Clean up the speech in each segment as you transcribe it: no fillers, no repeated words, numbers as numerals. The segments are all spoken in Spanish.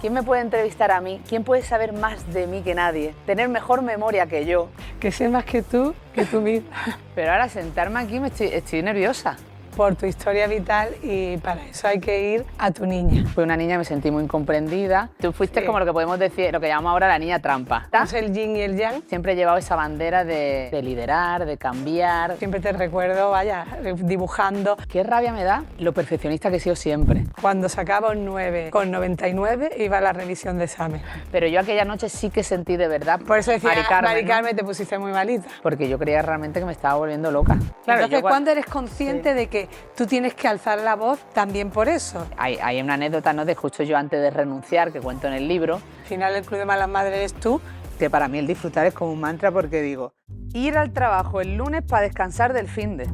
¿Quién me puede entrevistar a mí? ¿Quién puede saber más de mí que nadie? Tener mejor memoria que yo. Que sé más que tú misma. Pero ahora sentarme aquí estoy nerviosa. Por tu historia vital y para eso hay que ir a tu niña. Fui una niña, me sentí muy incomprendida. Tú fuiste como lo que podemos decir, lo que llamamos ahora la niña trampa. Es el yin y el yang. Siempre he llevado esa bandera de liderar, de cambiar. Siempre te recuerdo, vaya, dibujando. Qué rabia me da lo perfeccionista que he sido siempre. Cuando sacaba un 9,99 iba a la revisión de examen. Pero yo aquella noche sí que sentí de verdad. Por eso decía, Mari Carmen, ¿no? Te pusiste muy malita. Porque yo creía realmente que me estaba volviendo loca. Claro, entonces, ¿cuándo eres consciente de que tú tienes que alzar la voz también por eso? Hay una anécdota, ¿no?, de justo yo antes de renunciar, que cuento en el libro. Al final el Club de Malas Madres eres tú. Que para mí el disfrutar es como un mantra porque digo, ir al trabajo el lunes para descansar del finde.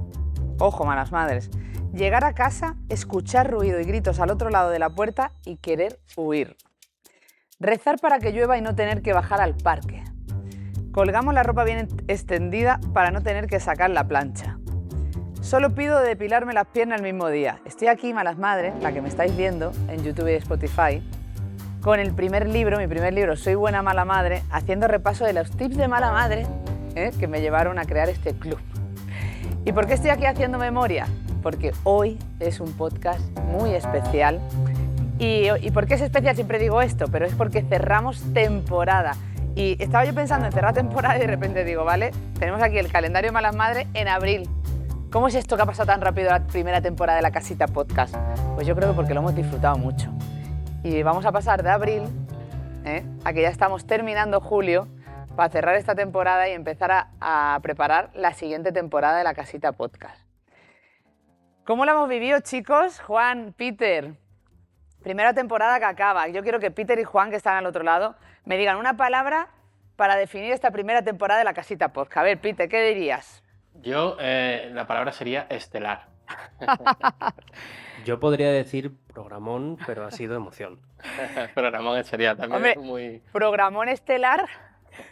Ojo, malas madres. Llegar a casa, escuchar ruido y gritos al otro lado de la puerta y querer huir. Rezar para que llueva y no tener que bajar al parque. Colgamos la ropa bien extendida para no tener que sacar la plancha. Solo pido depilarme las piernas el mismo día. Estoy aquí, malas madres, la que me estáis viendo en YouTube y Spotify, con el primer libro, mi primer libro, Soy buena mala madre, haciendo repaso de los tips de mala madre que me llevaron a crear este club. ¿Y por qué estoy aquí haciendo memoria? Porque hoy es un podcast muy especial. ¿Y por qué es especial? Siempre digo esto, pero es porque cerramos temporada. Y estaba yo pensando en cerrar temporada y de repente digo, vale, tenemos aquí el calendario de malas madres en abril. ¿Cómo es esto que ha pasado tan rápido la primera temporada de La Casita Podcast? Pues yo creo que porque lo hemos disfrutado mucho. Y vamos a pasar de abril a que ya estamos terminando julio para cerrar esta temporada y empezar a preparar la siguiente temporada de La Casita Podcast. ¿Cómo la hemos vivido, chicos? Juan, Peter, primera temporada que acaba. Yo quiero que Peter y Juan, que están al otro lado, me digan una palabra para definir esta primera temporada de La Casita Podcast. A ver, Peter, ¿qué dirías? Yo, la palabra sería estelar. Yo podría decir programón, pero ha sido emoción. Programón sería también. Hombre, muy... Programón estelar.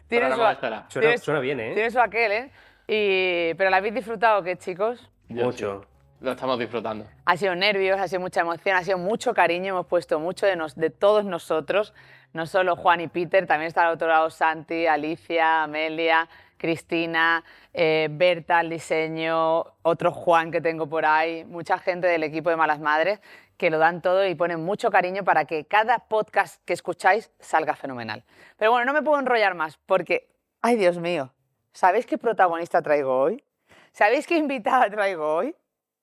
Suena bien, ¿eh? Tiene su aquel, ¿eh? Pero ¿la habéis disfrutado qué, chicos? Mucho. Sí, lo estamos disfrutando. Ha sido nervios, ha sido mucha emoción, ha sido mucho cariño. Hemos puesto mucho de todos nosotros. No solo Juan y Peter, también está al otro lado Santi, Alicia, Amelia, Cristina, Berta, el diseño, otro Juan que tengo por ahí, mucha gente del equipo de Malas Madres que lo dan todo y ponen mucho cariño para que cada podcast que escucháis salga fenomenal. Pero bueno, no me puedo enrollar más porque, ay Dios mío, ¿sabéis qué protagonista traigo hoy? ¿Sabéis qué invitada traigo hoy?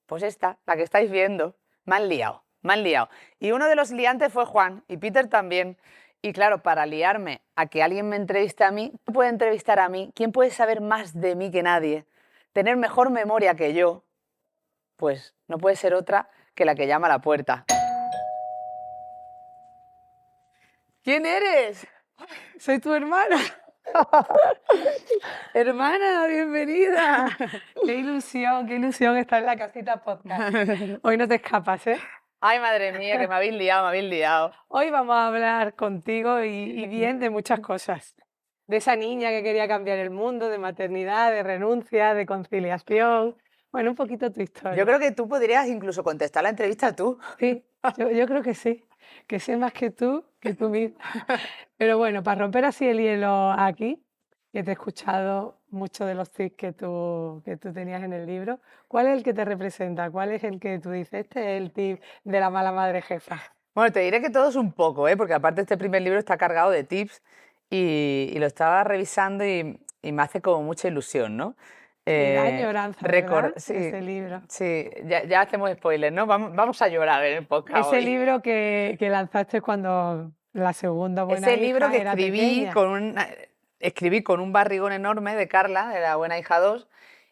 Pues esta, la que estáis viendo. Me han liado. Y uno de los liantes fue Juan y Peter también. Y claro, para liarme a que alguien me entreviste a mí, ¿quién puede entrevistar a mí? ¿Quién puede saber más de mí que nadie? Tener mejor memoria que yo. Pues no puede ser otra que la que llama a la puerta. ¿Quién eres? Soy tu hermana. Hermana, bienvenida. Qué ilusión estar en La Casita Podcast. Hoy no te escapas, ¿eh? Ay, madre mía, que me habéis liado. Hoy vamos a hablar contigo y bien de muchas cosas. De esa niña que quería cambiar el mundo, de maternidad, de renuncia, de conciliación. Bueno, un poquito tu historia. Yo creo que tú podrías incluso contestar la entrevista tú. Sí, yo creo que sí. Que sé más que tú misma. Pero bueno, para romper así el hielo aquí, que te he escuchado muchos de los tips que tú tenías en el libro, ¿cuál es el que te representa? ¿Cuál es el que tú dices? Este es el tip de la mala madre jefa. Bueno, te diré que todos un poco, porque aparte este primer libro está cargado de tips y lo estaba revisando y me hace como mucha ilusión, ¿no? Da añoranza, ¿verdad? Sí, ese libro. Sí, ya hacemos spoilers, ¿no? Vamos a llorar en el podcast Ese hoy. libro que lanzaste cuando la segunda buena Ese hija libro que era escribí pequeña. escribí con un barrigón enorme de Carla, de La Buena Hija 2,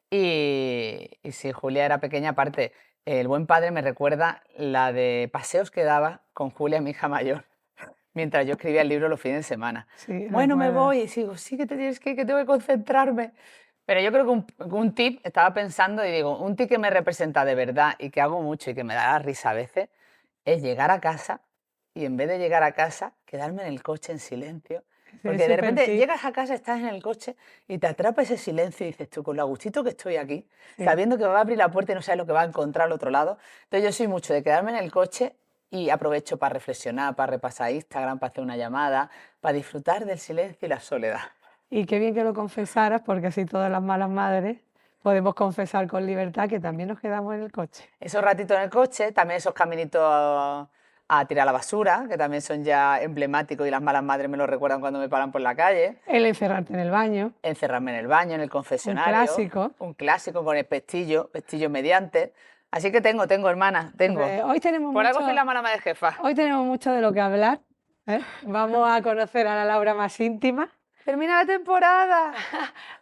y sí, Julia era pequeña. Aparte, El Buen Padre me recuerda la de paseos que daba con Julia, mi hija mayor, mientras yo escribía el libro los fines de semana. Sí, Bueno, me recuerdo. voy, y digo, sí que te tienes que ir, que tengo que concentrarme. Pero yo creo que un tip, estaba pensando y digo, un tip que me representa de verdad y que hago mucho y que me da la risa a veces, es llegar a casa y en vez de llegar a casa, quedarme en el coche en silencio. Porque de repente llegas a casa, estás en el coche y te atrapa ese silencio y dices tú, con lo gustito que estoy aquí, sabiendo que va a abrir la puerta y no sabes lo que va a encontrar al otro lado. Entonces yo soy mucho de quedarme en el coche y aprovecho para reflexionar, para repasar Instagram, para hacer una llamada, para disfrutar del silencio y la soledad. Y qué bien que lo confesaras, porque así todas las malas madres podemos confesar con libertad que también nos quedamos en el coche. Esos ratitos en el coche, también esos caminitos a tirar la basura, que también son ya emblemáticos y las malas madres me lo recuerdan cuando me paran por la calle. El encerrarte en el baño, Encerrarme en el baño, en el confesionario. clásico. Un clásico con el pestillo mediante. Así que tengo, hermana, tengo. Hoy tenemos Por algo mucho, soy la mala madre jefa. hoy tenemos mucho de lo que hablar, ¿eh? Vamos a conocer a la Laura más íntima, ¡Termina la temporada!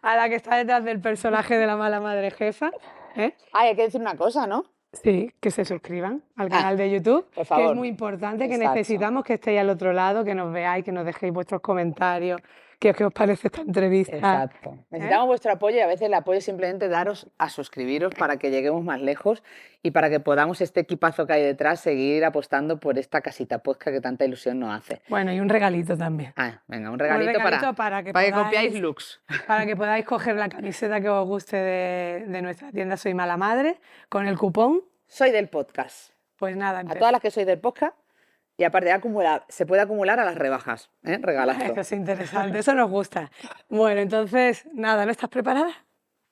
a la que está detrás del personaje de la mala madre jefa, ¿eh? Ay, hay que decir una cosa, ¿no? Sí, que se suscriban al canal de YouTube, por que es favor. muy importante, que Exacto. necesitamos que estéis al otro lado, que nos veáis, que nos dejéis vuestros comentarios, qué os parece esta entrevista. Exacto. Necesitamos vuestro apoyo y a veces el apoyo es simplemente daros a suscribiros para que lleguemos más lejos y para que podamos este equipazo que hay detrás seguir apostando por esta casita podcast que tanta ilusión nos hace. Bueno, y un regalito también. Ah, venga, un regalito, para que copiáis podáis- looks. Para que podáis coger la camiseta que os guste de nuestra tienda Soy Mala Madre con el cupón. Soy del podcast. Pues nada, A todas las que sois del podcast y aparte de acumular, se puede acumular a las rebajas. Regalazo. Eso es interesante, eso nos gusta. Bueno, entonces, nada, ¿no estás preparada?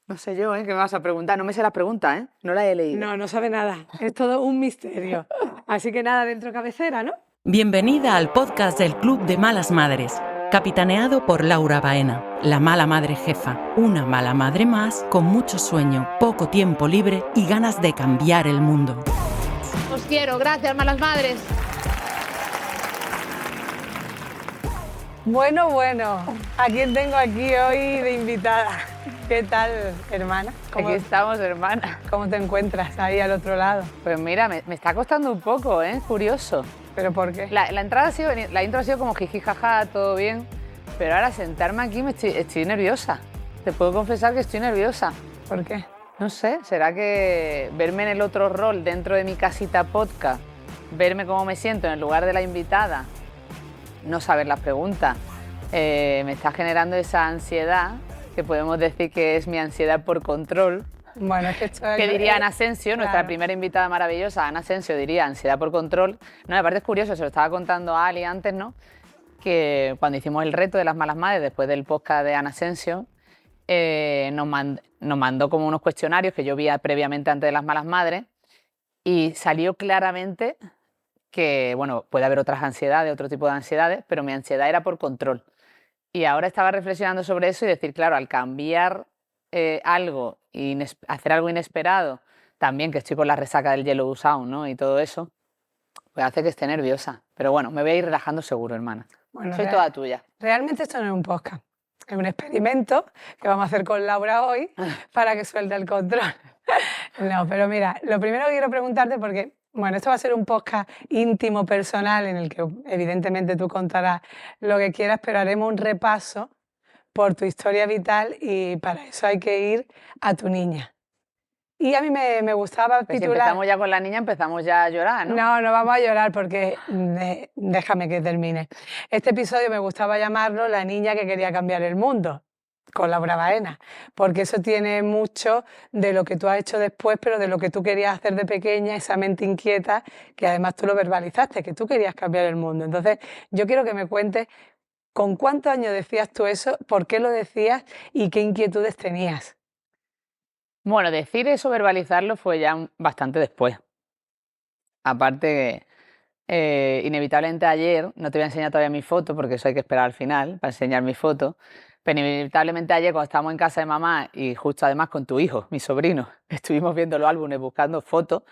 No sé yo, ¿qué me vas a preguntar? No me sé las preguntas, no las he leído. No, no sabe nada, es todo un misterio. Así que nada, dentro cabecera, ¿no? Bienvenida al podcast del Club de Malas Madres, capitaneado por Laura Baena, la mala madre jefa, una mala madre más con mucho sueño, poco tiempo libre y ganas de cambiar el mundo. Os quiero, gracias, malas madres. Bueno, ¿a quién tengo aquí hoy de invitada? ¿Qué tal, hermana? Aquí estamos, hermana. ¿Cómo te encuentras ahí al otro lado? Pues mira, me está costando un poco, curioso. ¿Pero por qué? La intro ha sido como jiji, jaja, todo bien, pero ahora sentarme aquí estoy nerviosa. Te puedo confesar que estoy nerviosa. ¿Por qué? No sé, ¿será que verme en el otro rol dentro de mi casita podcast, verme cómo me siento en el lugar de la invitada, no saber las preguntas, me está generando esa ansiedad, que podemos decir que es mi ansiedad por control? Bueno, es que esto Que diría Ana Asensio, nuestra claro. primera invitada maravillosa, Ana Asensio, diría ansiedad por control. No, aparte es curioso, se lo estaba contando a Ali antes, ¿no? Que cuando hicimos el reto de las malas madres, después del podcast de Ana Asensio, nos mandó como unos cuestionarios que yo vi previamente antes de las malas madres y salió claramente que, bueno, puede haber otras ansiedades, otro tipo de ansiedades, pero mi ansiedad era por control. Y ahora estaba reflexionando sobre eso y decir, claro, al cambiar algo, hacer algo inesperado, también que estoy con la resaca del Yellow Sound, ¿no? Y todo eso, pues hace que esté nerviosa. Pero bueno, me voy a ir relajando seguro, hermana. Bueno, Soy toda tuya. Realmente esto no es un podcast, es un experimento que vamos a hacer con Laura hoy para que suelte el control. No, pero mira, lo primero que quiero preguntarte, porque, bueno, esto va a ser un podcast íntimo, personal, en el que evidentemente tú contarás lo que quieras, pero haremos un repaso por tu historia vital y para eso hay que ir a tu niña. Y a mí me gustaba Pues si titular... empezamos ya con la niña, empezamos ya a llorar, ¿no? No, no vamos a llorar porque déjame que termine. Este episodio me gustaba llamarlo La niña que quería cambiar el mundo, con Laura Baena, porque eso tiene mucho de lo que tú has hecho después, pero de lo que tú querías hacer de pequeña, esa mente inquieta, que además tú lo verbalizaste, que tú querías cambiar el mundo. Entonces, yo quiero que me cuentes con cuántos años decías tú eso, por qué lo decías y qué inquietudes tenías. Bueno, decir eso, verbalizarlo, fue ya bastante después. Aparte, inevitablemente ayer, no te voy a enseñar todavía mi foto, porque eso hay que esperar al final para enseñar mi foto, pero inevitablemente ayer cuando estábamos en casa de mamá y justo además con tu hijo, mi sobrino, estuvimos viendo los álbumes buscando fotos.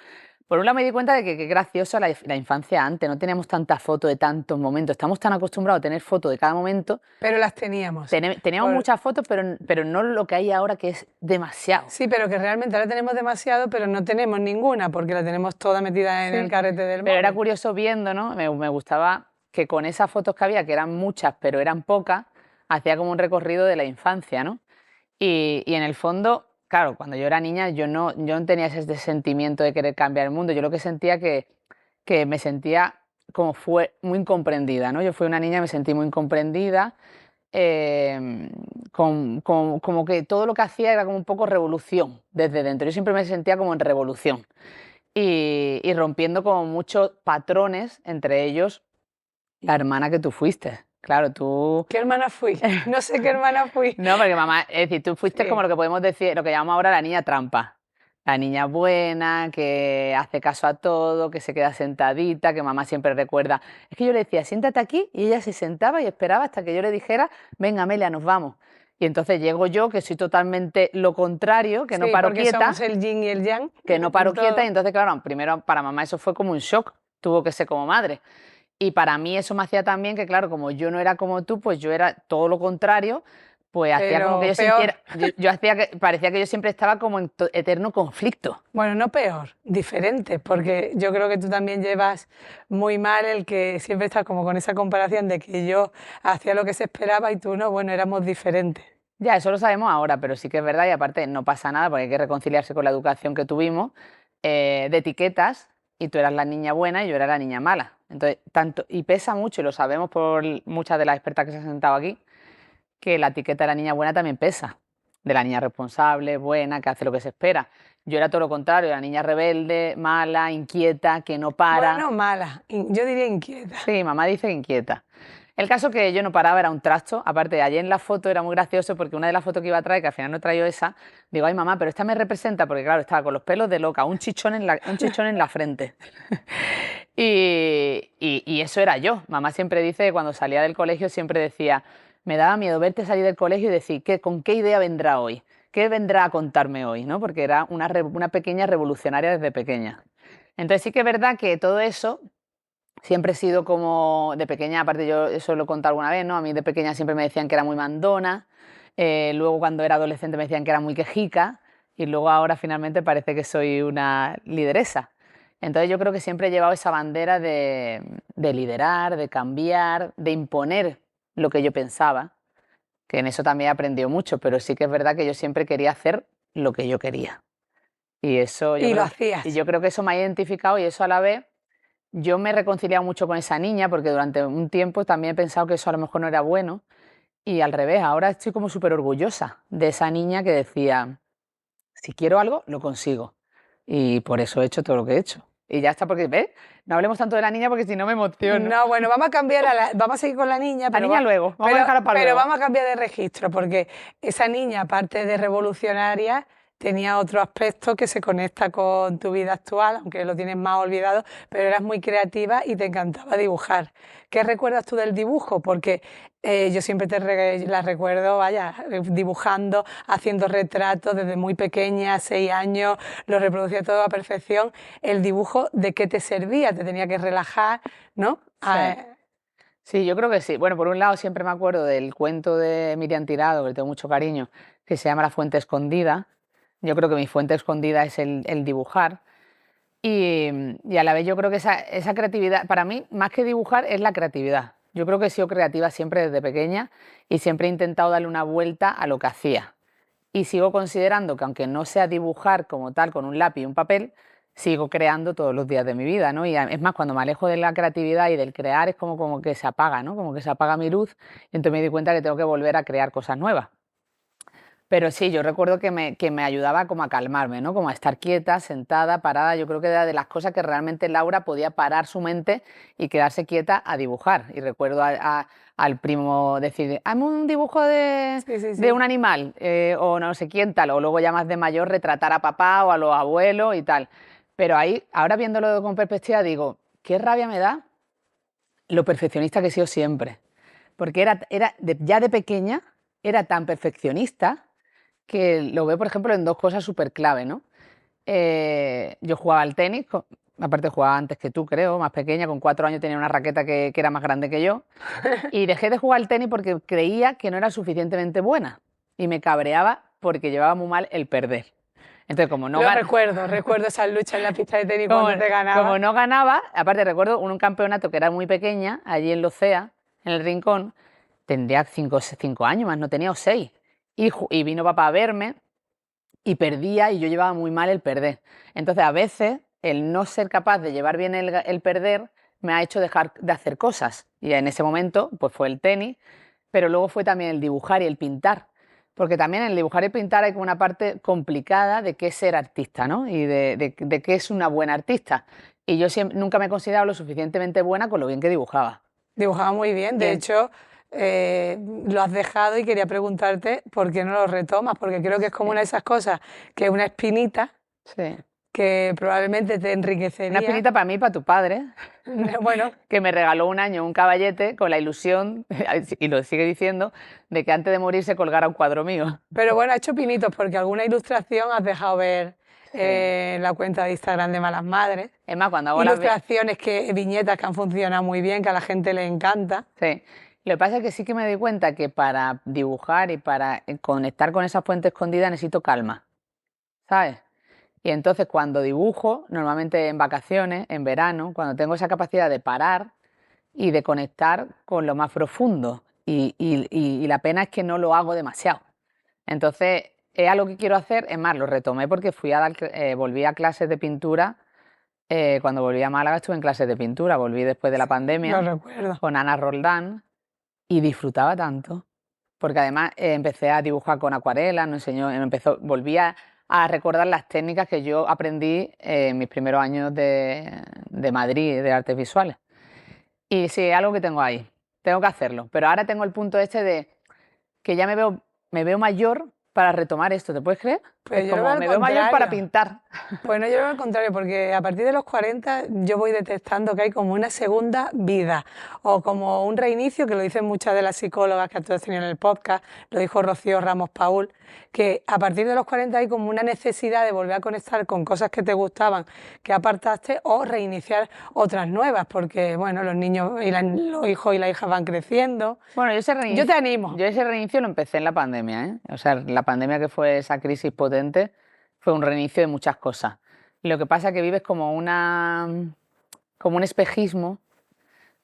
Por un lado me di cuenta de que qué graciosa la infancia antes, no teníamos tantas fotos de tantos momentos, estamos tan acostumbrados a tener fotos de cada momento. Pero las teníamos. Teníamos muchas fotos, pero no lo que hay ahora, que es demasiado. Sí, pero que realmente ahora tenemos demasiado, pero no tenemos ninguna, porque la tenemos toda metida en el carrete del móvil. Pero era curioso viendo, ¿no? Me gustaba que con esas fotos que había, que eran muchas, pero eran pocas, hacía como un recorrido de la infancia, ¿no? Y en el fondo, claro, cuando yo era niña, yo no tenía ese sentimiento de querer cambiar el mundo. Yo lo que sentía que me sentía como fue muy incomprendida, ¿no? Yo fui una niña, me sentí muy incomprendida, como que todo lo que hacía era como un poco revolución desde dentro. Yo siempre me sentía como en revolución. y rompiendo como muchos patrones, entre ellos la hermana que tú fuiste. Claro, tú... ¿Qué hermana fui? No sé qué hermana fui. No, porque mamá, es decir, tú fuiste Sí. como lo que podemos decir, lo que llamamos ahora la niña trampa. La niña buena, que hace caso a todo, que se queda sentadita, que mamá siempre recuerda. Es que yo le decía, siéntate aquí, y ella se sentaba y esperaba hasta que yo le dijera, venga, Amelia, nos vamos. Y entonces llego yo, que soy totalmente lo contrario, que no Sí, paro porque quieta, somos el yin y el yang. que no paro en todo. quieta, y entonces, claro, primero para mamá eso fue como un shock, tuvo que ser como madre. Y para mí eso me hacía también que, claro, como yo no era como tú, pues yo era todo lo contrario, pues hacía como que Pero yo peor. sintiera, yo hacía que, parecía que yo siempre estaba como en eterno conflicto. Bueno, no peor, diferente, porque yo creo que tú también llevas muy mal el que siempre estás como con esa comparación de que yo hacía lo que se esperaba y tú no, bueno, éramos diferentes. Ya, eso lo sabemos ahora, pero sí que es verdad y aparte no pasa nada porque hay que reconciliarse con la educación que tuvimos, de etiquetas, y tú eras la niña buena y yo era la niña mala. Entonces, tanto, y pesa mucho, y lo sabemos por muchas de las expertas que se han sentado aquí, que la etiqueta de la niña buena también pesa, de la niña responsable, buena, que hace lo que se espera. Yo era todo lo contrario, la niña rebelde, mala, inquieta, que no para. Bueno, mala, yo diría inquieta. Sí, mamá dice que inquieta. El caso que yo no paraba era un trasto. Aparte, ayer en la foto era muy gracioso porque una de las fotos que iba a traer, que al final no traigo esa, digo, ay mamá, pero esta me representa porque claro, estaba con los pelos de loca, un chichón en la frente. Y eso era yo. Mamá siempre dice que cuando salía del colegio siempre decía, me daba miedo verte salir del colegio y decir, ¿con qué idea vendrá hoy? ¿Qué vendrá a contarme hoy? ¿No? Porque era una pequeña revolucionaria desde pequeña. Entonces sí que es verdad que todo eso siempre he sido como de pequeña, aparte yo eso lo he contado alguna vez, ¿no? A mí de pequeña siempre me decían que era muy mandona, luego cuando era adolescente me decían que era muy quejica y luego ahora finalmente parece que soy una lideresa. Entonces yo creo que siempre he llevado esa bandera de liderar, de cambiar, de imponer lo que yo pensaba, que en eso también he aprendido mucho, pero sí que es verdad que yo siempre quería hacer lo que yo quería. Y eso Y lo hacías. y yo creo que eso me ha identificado y eso a la vez yo me he reconciliado mucho con esa niña porque durante un tiempo también he pensado que eso a lo mejor no era bueno y al revés, ahora estoy como súper orgullosa de esa niña que decía, si quiero algo, lo consigo. Y por eso he hecho todo lo que he hecho. Y ya está, porque, ¿ves? No hablemos tanto de la niña porque si no me emociono. No, bueno, vamos a cambiar, vamos a seguir con la niña, La pero, niña luego, vamos a dejarla para pero luego. vamos a cambiar de registro, porque esa niña, aparte de revolucionaria, tenía otro aspecto que se conecta con tu vida actual, aunque lo tienes más olvidado, pero eras muy creativa y te encantaba dibujar. ¿Qué recuerdas tú del dibujo? Porque yo siempre la recuerdo, vaya, dibujando, haciendo retratos desde muy pequeña, 6 años, lo reproducía todo a perfección. ¿El dibujo de qué te servía? ¿Te tenía que relajar, no? Sí, yo creo que sí. Bueno, por un lado siempre me acuerdo del cuento de Miriam Tirado, que le tengo mucho cariño, que se llama La fuente escondida. Yo creo que mi fuente escondida es el dibujar. Y a la vez yo creo que esa creatividad, para mí, más que dibujar, es la creatividad. Yo creo que he sido creativa siempre desde pequeña y siempre he intentado darle una vuelta a lo que hacía. Y sigo considerando que aunque no sea dibujar como tal con un lápiz y un papel, sigo creando todos los días de mi vida, ¿no? Y es más, cuando me alejo de la creatividad y del crear es como que se apaga, ¿no? Como que se apaga mi luz y entonces me di cuenta que tengo que volver a crear cosas nuevas. Pero sí, yo recuerdo que me ayudaba como a calmarme, ¿no? Como a estar quieta, sentada, parada. Yo creo que era de las cosas que realmente Laura podía parar su mente y quedarse quieta a dibujar. Y recuerdo al primo decir, hazme un dibujo de un animal, o no sé quién tal, o luego ya más de mayor retratar a papá o a los abuelos y tal. Pero ahí, ahora viéndolo con perspectiva, digo, qué rabia me da lo perfeccionista que he sido siempre. Porque ya de pequeña era tan perfeccionista que lo veo, por ejemplo, en dos cosas súper clave, ¿no? Yo jugaba al tenis, aparte jugaba antes que tú, creo, más pequeña, con 4 años tenía una raqueta que era más grande que yo, y dejé de jugar al tenis porque creía que no era suficientemente buena, y me cabreaba porque llevaba muy mal el perder. Entonces, como no recuerdo esas luchas en la pista de tenis cuando te ganaba. Como no ganaba, aparte recuerdo un campeonato que era muy pequeña, allí en Locea, en el Rincón, tendría 5 años más, no tenía, o 6. Y vino papá a verme y perdía y yo llevaba muy mal el perder. Entonces, a veces, el no ser capaz de llevar bien el perder me ha hecho dejar de hacer cosas. Y en ese momento, pues fue el tenis, pero luego fue también el dibujar y el pintar. Porque también en el dibujar y pintar hay como una parte complicada de qué es ser artista, ¿no? Y de qué es una buena artista. Y yo nunca me he considerado lo suficientemente buena con lo bien que dibujaba. Dibujaba muy bien, de Bien. hecho, lo has dejado y quería preguntarte por qué no lo retomas, porque creo que es como una de esas cosas que es una espinita Sí. que probablemente te Una enriquecería. espinita para mí y para tu padre, Bueno, que me regaló un año un caballete con la ilusión, y lo sigue diciendo, de que antes de morir se colgara un cuadro mío. pero bueno, ha hecho pinitos porque alguna ilustración has dejado ver Sí. en la cuenta de Instagram de Malas Madres. Es más, cuando hago las... Ilustraciones, viñetas que han funcionado muy bien, que a la gente le encanta. Sí. Lo que pasa es que sí que me doy cuenta que para dibujar y para conectar con esa fuente escondida necesito calma, ¿sabes? Y entonces cuando dibujo, normalmente en vacaciones, en verano, cuando tengo esa capacidad de parar y de conectar con lo más profundo, y la pena es que no lo hago demasiado. Entonces, es algo que quiero hacer, es más, lo retomé porque volví a clases de pintura. Cuando volví a Málaga estuve en clases de pintura, volví después de la pandemia Lo recuerdo. con Ana Roldán y disfrutaba tanto, porque además empecé a dibujar con acuarela, volví a recordar las técnicas que yo aprendí en mis primeros años de Madrid, de artes visuales. Y sí, es algo que tengo ahí, tengo que hacerlo, pero ahora tengo el punto este de que ya me veo mayor para retomar esto, ¿te puedes creer? Pues Es yo lo como, veo al me veo mayor para contrario. pintar. Bueno, yo lo veo al contrario, porque a partir de los 40 yo voy detectando que hay como una segunda vida o como un reinicio, que lo dicen muchas de las psicólogas que tú has tenido en el podcast, lo dijo Rocío Ramos Paul, que a partir de los 40 hay como una necesidad de volver a conectar con cosas que te gustaban, que apartaste, o reiniciar otras nuevas, porque bueno, los niños y los hijos y las hijas van creciendo. Bueno, Yo te animo. Yo ese reinicio lo empecé en la pandemia, ¿eh? O sea, la pandemia, que fue esa crisis potente, fue un reinicio de muchas cosas. Lo que pasa es que vives como un espejismo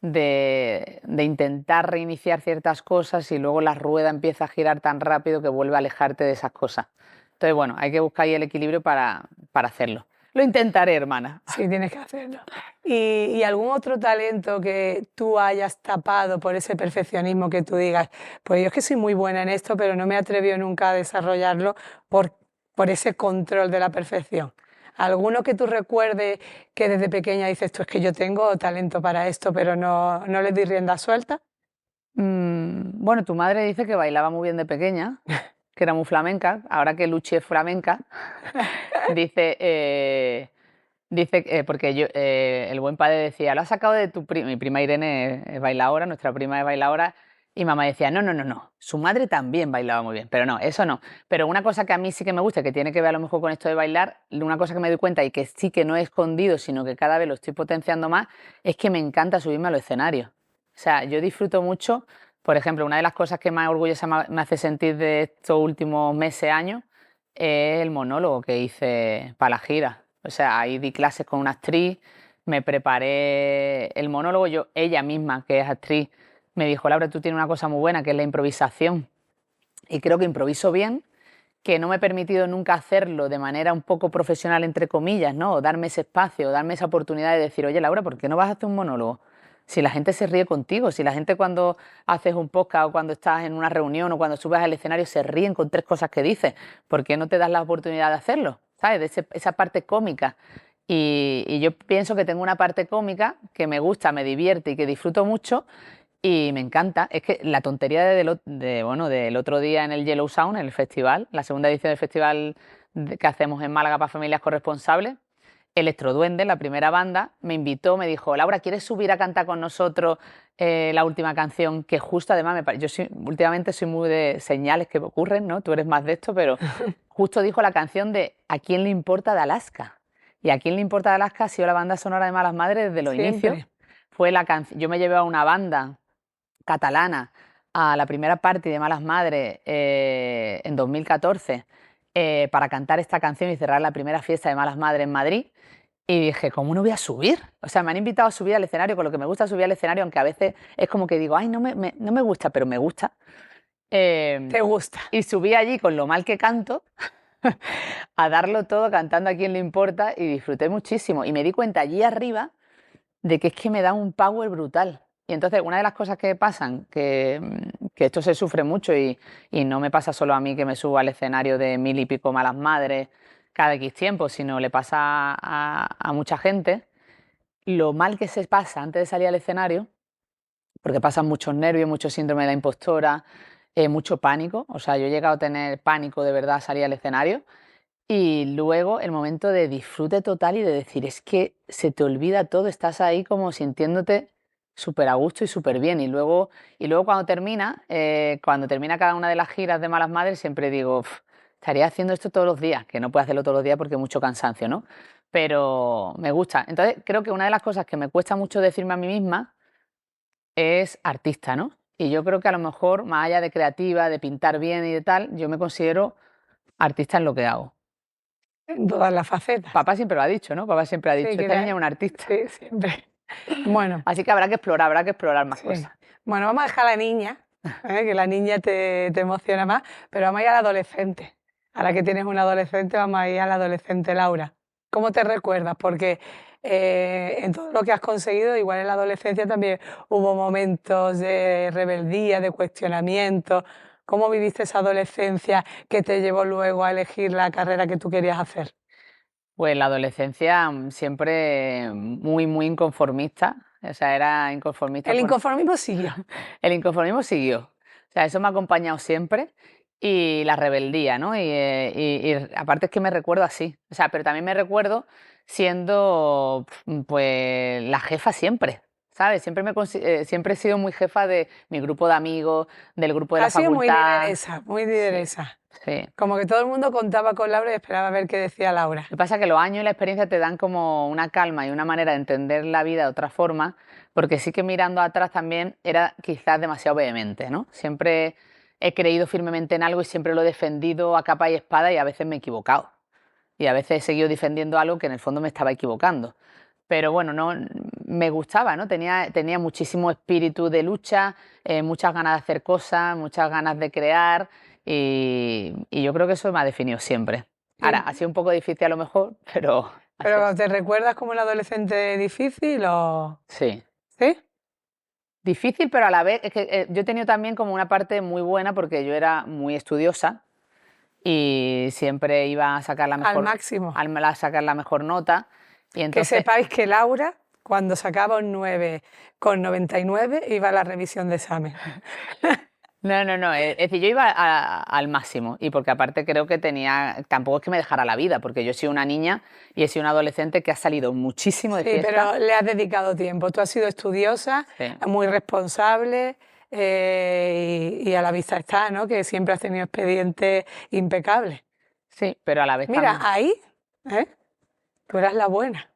de intentar reiniciar ciertas cosas y luego la rueda empieza a girar tan rápido que vuelve a alejarte de esas cosas. Entonces, bueno, hay que buscar ahí el equilibrio para hacerlo. Lo intentaré, hermana. Sí, tienes que hacerlo. ¿Y algún otro talento que tú hayas tapado por ese perfeccionismo, que tú digas, pues yo es que soy muy buena en esto, pero no me atrevió nunca a desarrollarlo por ese control de la perfección? ¿Alguno que tú recuerdes que desde pequeña dices, tú es que yo tengo talento para esto, pero no le di rienda suelta? Bueno, tu madre dice que bailaba muy bien de pequeña, que era muy flamenca. Ahora que Luchi es flamenca, dice porque el buen padre decía, lo has sacado de tu prima. Mi prima Irene es bailaora, nuestra prima es bailaora, y mamá decía, no, su madre también bailaba muy bien, pero no, eso no. Pero una cosa que a mí sí que me gusta, que tiene que ver a lo mejor con esto de bailar, una cosa que me doy cuenta y que sí que no he escondido, sino que cada vez lo estoy potenciando más, es que me encanta subirme a los escenarios. O sea, yo disfruto mucho, por ejemplo, una de las cosas que más orgullosa me hace sentir de estos últimos meses, años, es el monólogo que hice para la gira. O sea, ahí di clases con una actriz, me preparé el monólogo, ella misma, que es actriz, me dijo, Laura, tú tienes una cosa muy buena, que es la improvisación. Y creo que improviso bien, que no me he permitido nunca hacerlo de manera un poco profesional, entre comillas, ¿no? O darme ese espacio, darme esa oportunidad de decir, oye, Laura, ¿por qué no vas a hacer un monólogo? Si la gente se ríe contigo, si la gente cuando haces un podcast o cuando estás en una reunión o cuando subes al escenario se ríen con 3 cosas que dices, ¿por qué no te das la oportunidad de hacerlo? ¿Sabes? De esa parte cómica. Y yo pienso que tengo una parte cómica que me gusta, me divierte y que disfruto mucho y me encanta. Es que la tontería del otro día en el Yellow Sound, en el festival, la segunda edición del festival que hacemos en Málaga para familias corresponsables, Electroduende, la primera banda, me invitó, me dijo, Laura, ¿quieres subir a cantar con nosotros la última canción? Que justo además, últimamente soy muy de señales que ocurren, ¿no? Tú eres más de esto, pero justo dijo la canción de ¿A quién le importa de Alaska? Y ¿A quién le importa de Alaska? Ha sido la banda sonora de Malas Madres desde los inicios. Fue yo me llevé a una banda catalana a la primera party de Malas Madres en 2014 para cantar esta canción y cerrar la primera fiesta de Malas Madres en Madrid. Y dije, ¿cómo no voy a subir? O sea, me han invitado a subir al escenario, con lo que me gusta subir al escenario, aunque a veces es como que digo, ay, no me gusta, pero me gusta. ¿Te gusta? Y subí allí con lo mal que canto, a darlo todo cantando A quién le importa, y disfruté muchísimo. Y me di cuenta allí arriba de que es que me da un power brutal. Y entonces una de las cosas que pasan, que que esto se sufre mucho y no me pasa solo a mí que me subo al escenario de 1000 y pico malas madres cada X tiempo, sino le pasa a mucha gente, lo mal que se pasa antes de salir al escenario, porque pasan muchos nervios, mucho síndrome de la impostora, mucho pánico. O sea, yo he llegado a tener pánico de verdad a salir al escenario. Y luego el momento de disfrute total y de decir, es que se te olvida todo, estás ahí como sintiéndote súper a gusto y súper bien. Y luego cuando termina cada una de las giras de Malas Madres, siempre digo, "Uf, estaría haciendo esto todos los días", que no puedo hacerlo todos los días porque hay mucho cansancio, ¿no? Pero me gusta. Entonces creo que una de las cosas que me cuesta mucho decirme a mí misma es artista, ¿no? Y yo creo que a lo mejor, más allá de creativa, de pintar bien y de tal, yo me considero artista en lo que hago. En todas las facetas. Papá siempre lo ha dicho, ¿no? Papá siempre ha dicho, Sí, que esta la- niña es una artista. Sí, siempre. Bueno, Así que habrá que explorar más sí. cosas. Bueno, vamos a dejar a la niña, que la niña te emociona más, pero vamos a ir al adolescente. Ahora que tienes un adolescente, vamos a ir al adolescente Laura. ¿Cómo te recuerdas? Porque en todo lo que has conseguido, igual en la adolescencia también hubo momentos de rebeldía, de cuestionamiento. ¿Cómo viviste esa adolescencia que te llevó luego a elegir la carrera que tú querías hacer? Pues la adolescencia siempre muy, muy inconformista. O sea, era inconformista. El por- inconformismo siguió. El inconformismo siguió. O sea, eso me ha acompañado siempre. Y la rebeldía, ¿no? Y aparte es que me recuerdo así. O sea, pero también me recuerdo siendo, pues, la jefa siempre, ¿sabes? Siempre he sido muy jefa de mi grupo de amigos, del grupo de la Ha sido muy facultad. lideresa, muy lideresa. Sí. Como que todo el mundo contaba con Laura y esperaba a ver qué decía Laura. Lo que pasa es que los años y la experiencia te dan como una calma y una manera de entender la vida de otra forma, porque sí que mirando atrás también era quizás demasiado vehemente, ¿no? Siempre he creído firmemente en algo y siempre lo he defendido a capa y espada y a veces me he equivocado. Y a veces he seguido defendiendo algo que en el fondo me estaba equivocando. Pero bueno, no, me gustaba, ¿no? Tenía muchísimo espíritu de lucha, muchas ganas de hacer cosas, muchas ganas de crear y yo creo que eso me ha definido siempre. Ahora, ha sido un poco difícil a lo mejor, pero... Pero ¿te recuerdas como un adolescente difícil o...? Sí. ¿Sí? Difícil, pero a la vez, es que yo he tenido también como una parte muy buena porque yo era muy estudiosa y siempre iba a sacar la mejor, Al máximo. a sacar la mejor nota. Y Que entonces, sepáis que Laura, cuando sacaba un 9,99, iba a la revisión de examen. no, es decir, yo iba al máximo y porque aparte creo que tampoco es que me dejara la vida, porque yo he sido una niña y he sido una adolescente que ha salido muchísimo de Sí, fiesta. pero le has dedicado tiempo. Tú has sido estudiosa, Sí. muy responsable y a la vista está, ¿no? Que siempre has tenido expedientes impecables. Sí, pero a la vez Mira, también, ahí, ¿eh? Tú eras la buena.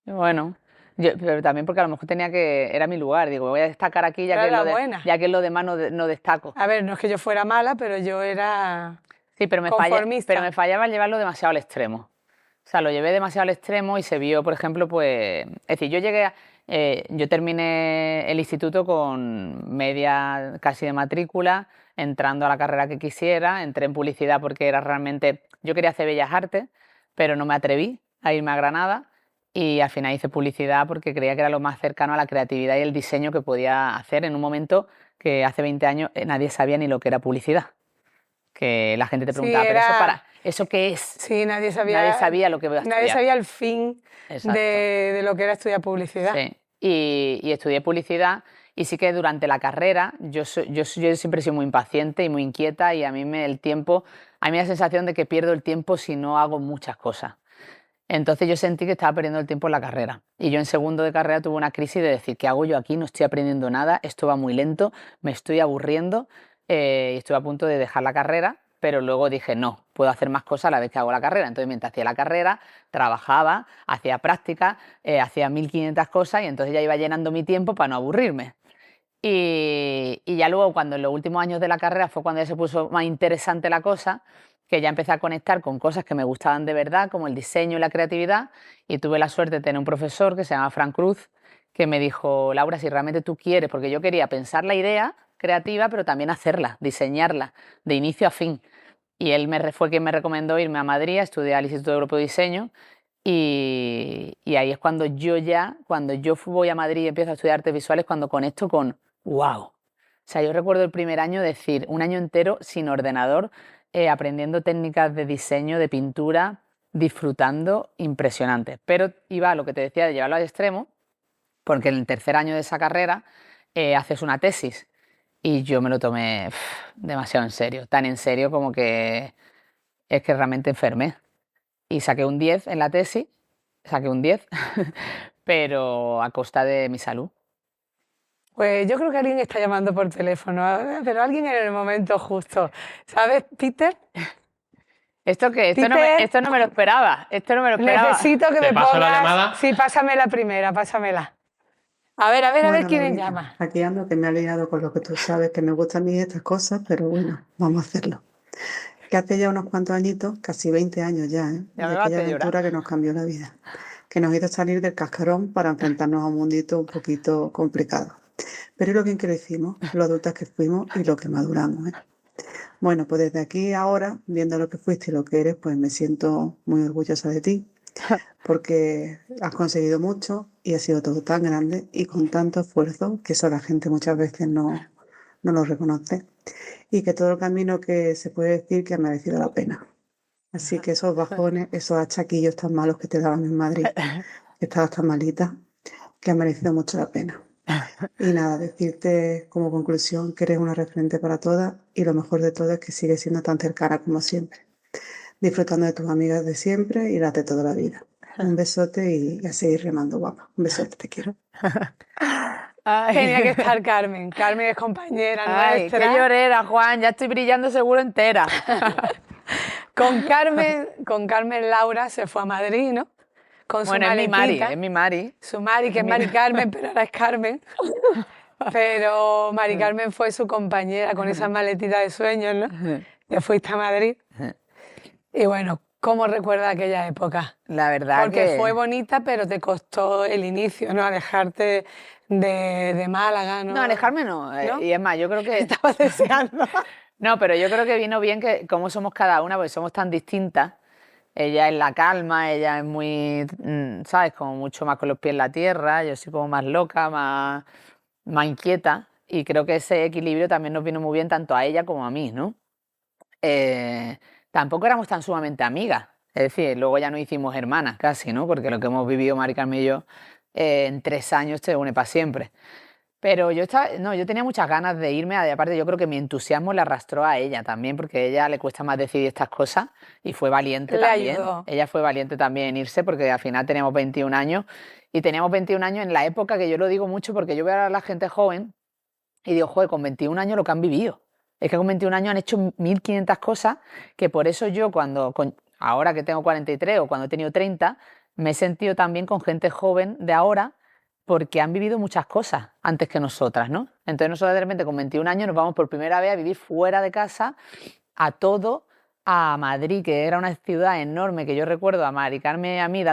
bueno, pero también porque a lo mejor era mi lugar, digo, voy a destacar aquí ya Era que, la buena. ya que en lo demás no destaco. A ver, no es que yo fuera mala, pero yo era Sí, pero conformista. pero me fallaba al llevarlo demasiado al extremo. O sea, lo llevé demasiado al extremo y se vio, por ejemplo, pues... Es decir, yo terminé el instituto con media casi de matrícula, entrando a la carrera que quisiera, entré en publicidad porque era realmente... Yo quería hacer Bellas Artes, pero no me atreví a irme a Granada y al final hice publicidad porque creía que era lo más cercano a la creatividad y el diseño que podía hacer en un momento que hace 20 años nadie sabía ni lo que era publicidad. Que la gente te Sí, preguntaba, ¿pero era- ¿eso qué es? Sí, nadie sabía, Nadie sabía lo que iba a nadie estudiar. sabía el fin Exacto. de lo que era estudiar publicidad. Sí. Y estudié publicidad y sí que durante la carrera yo siempre he sido muy impaciente y muy inquieta y a mí me da la sensación de que pierdo el tiempo si no hago muchas cosas. Entonces yo sentí que estaba perdiendo el tiempo en la carrera y yo en segundo de carrera tuve una crisis de decir, ¿qué hago yo aquí? No estoy aprendiendo nada, esto va muy lento, me estoy aburriendo y estuve a punto de dejar la carrera, pero luego dije, no, puedo hacer más cosas a la vez que hago la carrera. Entonces mientras hacía la carrera, trabajaba, hacía prácticas, hacía 1500 cosas y entonces ya iba llenando mi tiempo para no aburrirme. Y ya luego, cuando en los últimos años de la carrera fue cuando ya se puso más interesante la cosa, que ya empecé a conectar con cosas que me gustaban de verdad, como el diseño y la creatividad, y tuve la suerte de tener un profesor que se llama Frank Cruz, que me dijo, Laura, si realmente tú quieres, porque yo quería pensar la idea creativa, pero también hacerla, diseñarla, de inicio a fin. Y él fue quien me recomendó irme a Madrid a estudiar al Instituto Europeo de Diseño, y ahí es cuando cuando yo voy a Madrid y empiezo a estudiar artes visuales, cuando conecto con, wow, sea, yo recuerdo el primer año decir, un año entero sin ordenador, aprendiendo técnicas de diseño, de pintura, disfrutando, impresionante. Pero iba a lo que te decía de llevarlo al extremo, porque en el tercer año de esa carrera haces una tesis y yo me lo tomé demasiado en serio, tan en serio como que es que realmente enfermé. Y saqué un 10 en la tesis, saqué un 10, pero a costa de mi salud. Pues yo creo que alguien está llamando por teléfono, pero alguien en el momento justo. ¿Sabes, Peter? ¿Esto qué? Peter, Esto no me lo esperaba. Esto no me lo esperaba. Necesito que ¿Te me paso la pongas... llamada? Sí, pásame la primera, pásamela. A ver Bueno, quién Laurita, llama. aquí ando que me ha liado con lo que tú sabes, que me gustan a mí estas cosas, pero bueno, vamos a hacerlo. Que hace ya unos cuantos añitos, casi 20 años ya, Ya de me vas a aquella hacer llorar. aventura que nos cambió la vida, que nos hizo salir del cascarón para enfrentarnos a un mundito un poquito complicado. Pero es lo bien que lo hicimos, lo adultas que fuimos y lo que maduramos, ¿eh? Bueno, pues desde aquí ahora, viendo lo que fuiste y lo que eres, pues me siento muy orgullosa de ti, porque has conseguido mucho y ha sido todo tan grande y con tanto esfuerzo que eso la gente muchas veces no lo reconoce, y que todo el camino que se puede decir que ha merecido la pena. Así que esos bajones, esos achaquillos tan malos que te daban en Madrid, que estabas tan malita, que ha merecido mucho la pena. Y nada, decirte como conclusión que eres una referente para todas y lo mejor de todo es que sigues siendo tan cercana como siempre, disfrutando de tus amigas de siempre y las de toda la vida. Un besote y a seguir remando, guapa. Un besote, te quiero. Tenía que estar Carmen. Carmen es compañera Ay, qué nuestra. llorera, Juan. Ya estoy brillando seguro entera. Con Carmen Laura se fue a Madrid, ¿no? Con Bueno, su es mi Mari, maletita. es mi Mari. Su Mari, que es Mari Carmen, pero ahora es Carmen. Pero Mari Carmen fue su compañera con esa maletita de sueños, ¿no? Te fuiste a Madrid. Y bueno, ¿cómo recuerdas aquella época? La verdad Porque que... fue bonita, pero te costó el inicio, ¿no? Alejarte de Málaga, ¿no? No, alejarme no. ¿No? Y es más, yo creo que... Estaba deseando. No, pero yo creo que vino bien que como somos cada una, porque somos tan distintas. Ella es la calma, ella es muy, ¿sabes? Como mucho más con los pies en la tierra. Yo soy como más loca, más inquieta. Y creo que ese equilibrio también nos vino muy bien tanto a ella como a mí, ¿no? Tampoco éramos tan sumamente amigas. Es decir, luego ya nos hicimos hermanas casi, ¿no? Porque lo que hemos vivido Mari Carmen y yo en 3 años te une para siempre. Pero yo tenía muchas ganas de irme, aparte yo creo que mi entusiasmo le arrastró a ella también, porque a ella le cuesta más decidir estas cosas y fue valiente Le también. ayudó. Ella fue valiente también en irse porque al final teníamos 21 años y teníamos 21 años en la época que yo lo digo mucho porque yo veo a la gente joven y digo, joder, con 21 años lo que han vivido. Es que con 21 años han hecho 1500 cosas que por eso yo ahora que tengo 43 o cuando he tenido 30, me he sentido también con gente joven de ahora porque han vivido muchas cosas antes que nosotras, ¿no? Entonces nosotros de repente con 21 años nos vamos por primera vez a vivir fuera de casa, a Madrid, que era una ciudad enorme, que yo recuerdo a Mari Carmen y a mí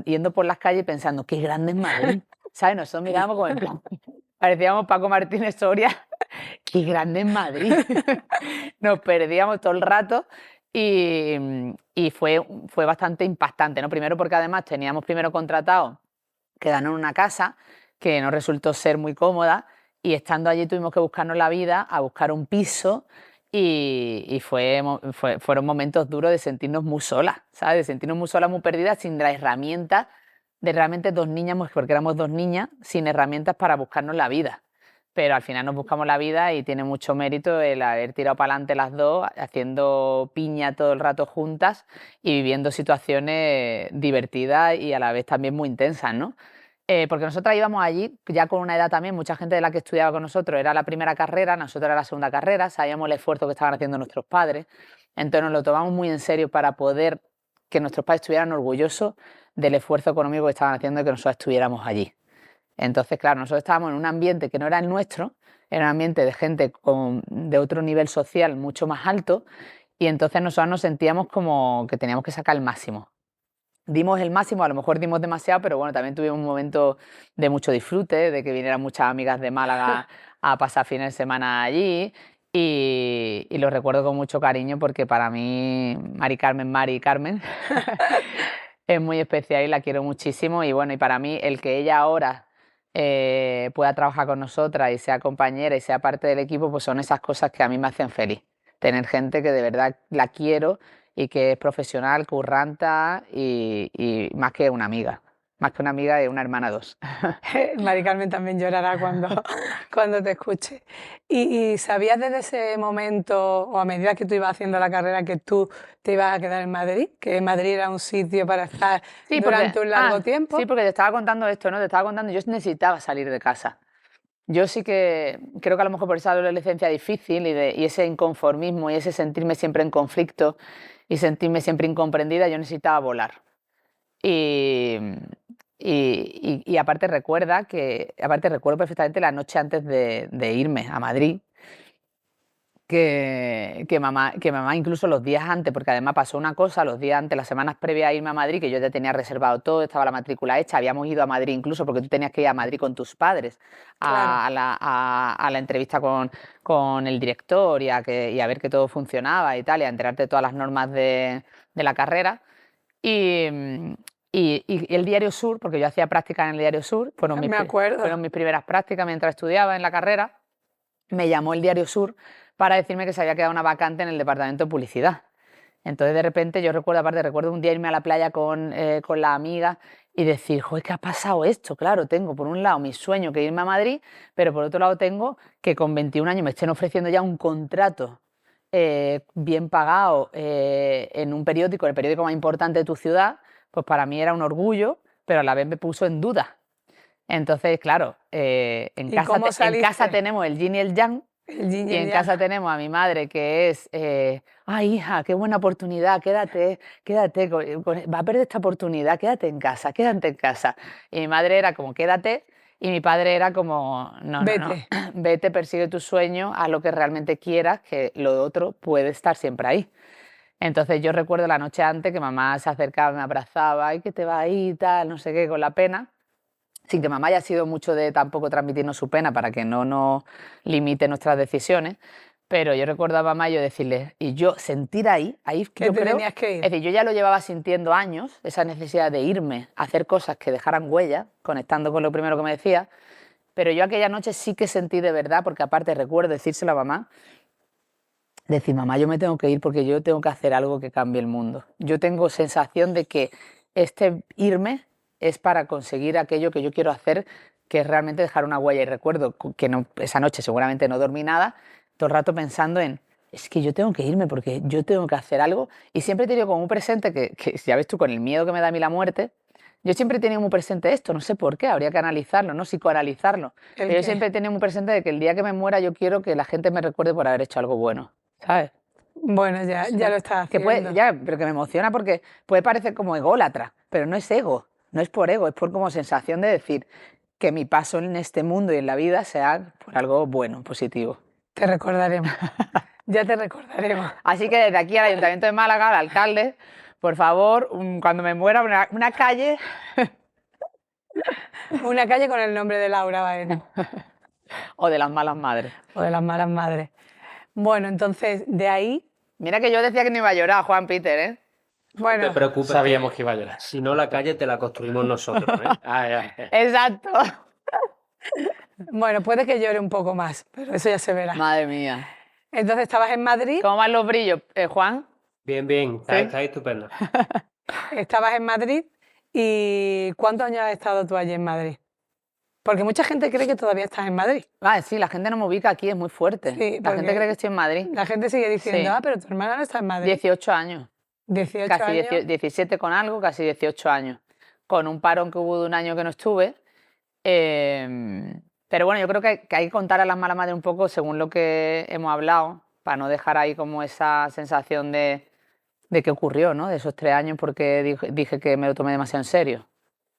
yendo por las calles pensando, qué grande es Madrid, ¿sabes? Nosotros mirábamos como en plan, parecíamos Paco Martínez Soria, qué grande es Madrid. Nos perdíamos todo el rato y fue bastante impactante, ¿no? Primero porque además teníamos primero contratado quedarnos en una casa que nos resultó ser muy cómoda y estando allí tuvimos que buscarnos la vida, a buscar un piso y fueron momentos duros de sentirnos muy solas, ¿sabes? De sentirnos muy solas, muy perdidas, sin la herramienta de realmente 2 niñas, porque éramos 2 niñas, sin herramientas para buscarnos la vida. Pero al final nos buscamos la vida y tiene mucho mérito el haber tirado para adelante las dos, haciendo piña todo el rato juntas y viviendo situaciones divertidas y a la vez también muy intensas, ¿no? Porque nosotras íbamos allí ya con una edad también, mucha gente de la que estudiaba con nosotros era la primera carrera, nosotros era la segunda carrera, sabíamos el esfuerzo que estaban haciendo nuestros padres, entonces nos lo tomamos muy en serio para poder que nuestros padres estuvieran orgullosos del esfuerzo económico que estaban haciendo y que nosotros estuviéramos allí. Entonces, claro, nosotros estábamos en un ambiente que no era el nuestro, era un ambiente de gente de otro nivel social mucho más alto y entonces nosotros nos sentíamos como que teníamos que sacar el máximo. Dimos el máximo, a lo mejor dimos demasiado, pero bueno, también tuvimos un momento de mucho disfrute, de que vinieran muchas amigas de Málaga a pasar fines de semana allí y lo recuerdo con mucho cariño porque para mí Mari Carmen es muy especial y la quiero muchísimo y bueno, y para mí el que ella ahora pueda trabajar con nosotras y sea compañera y sea parte del equipo, pues son esas cosas que a mí me hacen feliz. Tener gente que de verdad la quiero y que es profesional, curranta y más que una amiga. Más que una amiga es una hermana dos. Mari Carmen también llorará cuando te escuche. ¿Y sabías desde ese momento, o a medida que tú ibas haciendo la carrera, que tú te ibas a quedar en Madrid? ¿Que Madrid era un sitio para estar durante un largo tiempo? Sí, porque te estaba contando esto, ¿no? Te estaba contando, yo necesitaba salir de casa. Yo sí que creo que a lo mejor por esa adolescencia difícil y ese inconformismo y ese sentirme siempre en conflicto y sentirme siempre incomprendida, yo necesitaba volar. Y aparte recuerdo perfectamente la noche antes de irme a Madrid, que mamá incluso los días antes, porque además pasó una cosa, los días antes, las semanas previas a irme a Madrid, que yo ya tenía reservado todo, estaba la matrícula hecha, habíamos ido a Madrid incluso porque tú tenías que ir a Madrid con tus padres a la entrevista con el director y a ver que todo funcionaba y tal, y a enterarte de todas las normas de la carrera. Y el Diario Sur, porque yo hacía prácticas en el Diario Sur, fueron mis primeras prácticas mientras estudiaba en la carrera, me llamó el Diario Sur para decirme que se había quedado una vacante en el departamento de publicidad. Entonces de repente yo recuerdo un día irme a la playa con la amiga y decir, joder, ¿qué ha pasado esto? Claro, tengo por un lado mi sueño que irme a Madrid, pero por otro lado tengo que con 21 años me estén ofreciendo ya un contrato bien pagado en un periódico, el periódico más importante de tu ciudad, pues para mí era un orgullo, pero a la vez me puso en duda. Entonces, claro, en casa tenemos el yin y el yang, y en casa tenemos a mi madre que es, ay hija, qué buena oportunidad, quédate, va a perder esta oportunidad, quédate en casa. Y mi madre era como, quédate, y mi padre era como, no, vete, persigue tu sueño, haz lo que realmente quieras, que lo otro puede estar siempre ahí. Entonces yo recuerdo la noche antes que mamá se acercaba, me abrazaba, y que te va ahí y tal, no sé qué, con la pena, sin que mamá haya sido mucho de tampoco transmitirnos su pena para que no nos limite nuestras decisiones, pero yo recuerdo a mamá y yo decirle, y yo sentir ahí que yo creo, tenías que ir. Es decir, yo ya lo llevaba sintiendo años, esa necesidad de irme a hacer cosas que dejaran huella, conectando con lo primero que me decía, pero yo aquella noche sí que sentí de verdad, porque aparte recuerdo decírselo a mamá, decir, mamá, yo me tengo que ir porque yo tengo que hacer algo que cambie el mundo. Yo tengo sensación de que irme es para conseguir aquello que yo quiero hacer, que es realmente dejar una huella. Y recuerdo que esa noche seguramente no dormí nada, todo el rato pensando en, es que yo tengo que irme porque yo tengo que hacer algo. Y siempre he tenido como muy presente, que ya ves tú, con el miedo que me da a mí la muerte, yo siempre he tenido muy presente esto, no sé por qué, habría que analizarlo, ¿no? Psicoanalizarlo. Pero yo siempre he tenido muy presente de que el día que me muera yo quiero que la gente me recuerde por haber hecho algo bueno, ¿sabes? Bueno, ya lo estás haciendo. Pero que me emociona porque puede parecer como ególatra, pero no es ego. No es por ego, es por como sensación de decir que mi paso en este mundo y en la vida sea por algo bueno, positivo. Te recordaremos, ya te recordaremos. Así que desde aquí al Ayuntamiento de Málaga, al alcalde, por favor, cuando me muera, una calle... Una calle con el nombre de Laura Baena. O de las malas madres. O de las malas madres. Bueno, entonces, de ahí... Mira que yo decía que no iba a llorar, Juan Peter, ¿eh? Bueno, no te preocupes, sabíamos que iba a llorar. Si no, la calle te la construimos nosotros, ¿eh? Exacto. Bueno, puede que llore un poco más, pero eso ya se verá. Madre mía. Entonces, ¿estabas en Madrid? ¿Cómo van los brillos, Juan? Bien, ¿Sí? está estupendo. Estabas en Madrid y ¿cuántos años has estado tú allí en Madrid? Porque mucha gente cree que todavía estás en Madrid. Sí, la gente no me ubica aquí, es muy fuerte. Sí, la gente cree que estoy en Madrid. La gente sigue diciendo, pero tu hermana no está en Madrid. 18 años. 18 casi años. 17 con algo, casi 18 años. Con un parón que hubo de un año que no estuve. Pero bueno, yo creo que hay que contar a las malas madres un poco según lo que hemos hablado, para no dejar ahí como esa sensación de qué ocurrió, ¿no? De esos 3 años, porque dije que me lo tomé demasiado en serio,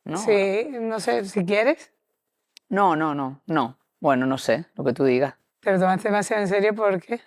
¿no? Sí, no sé, si quieres. No. Bueno, no sé, lo que tú digas. ¿Te lo tomaste demasiado en serio por qué?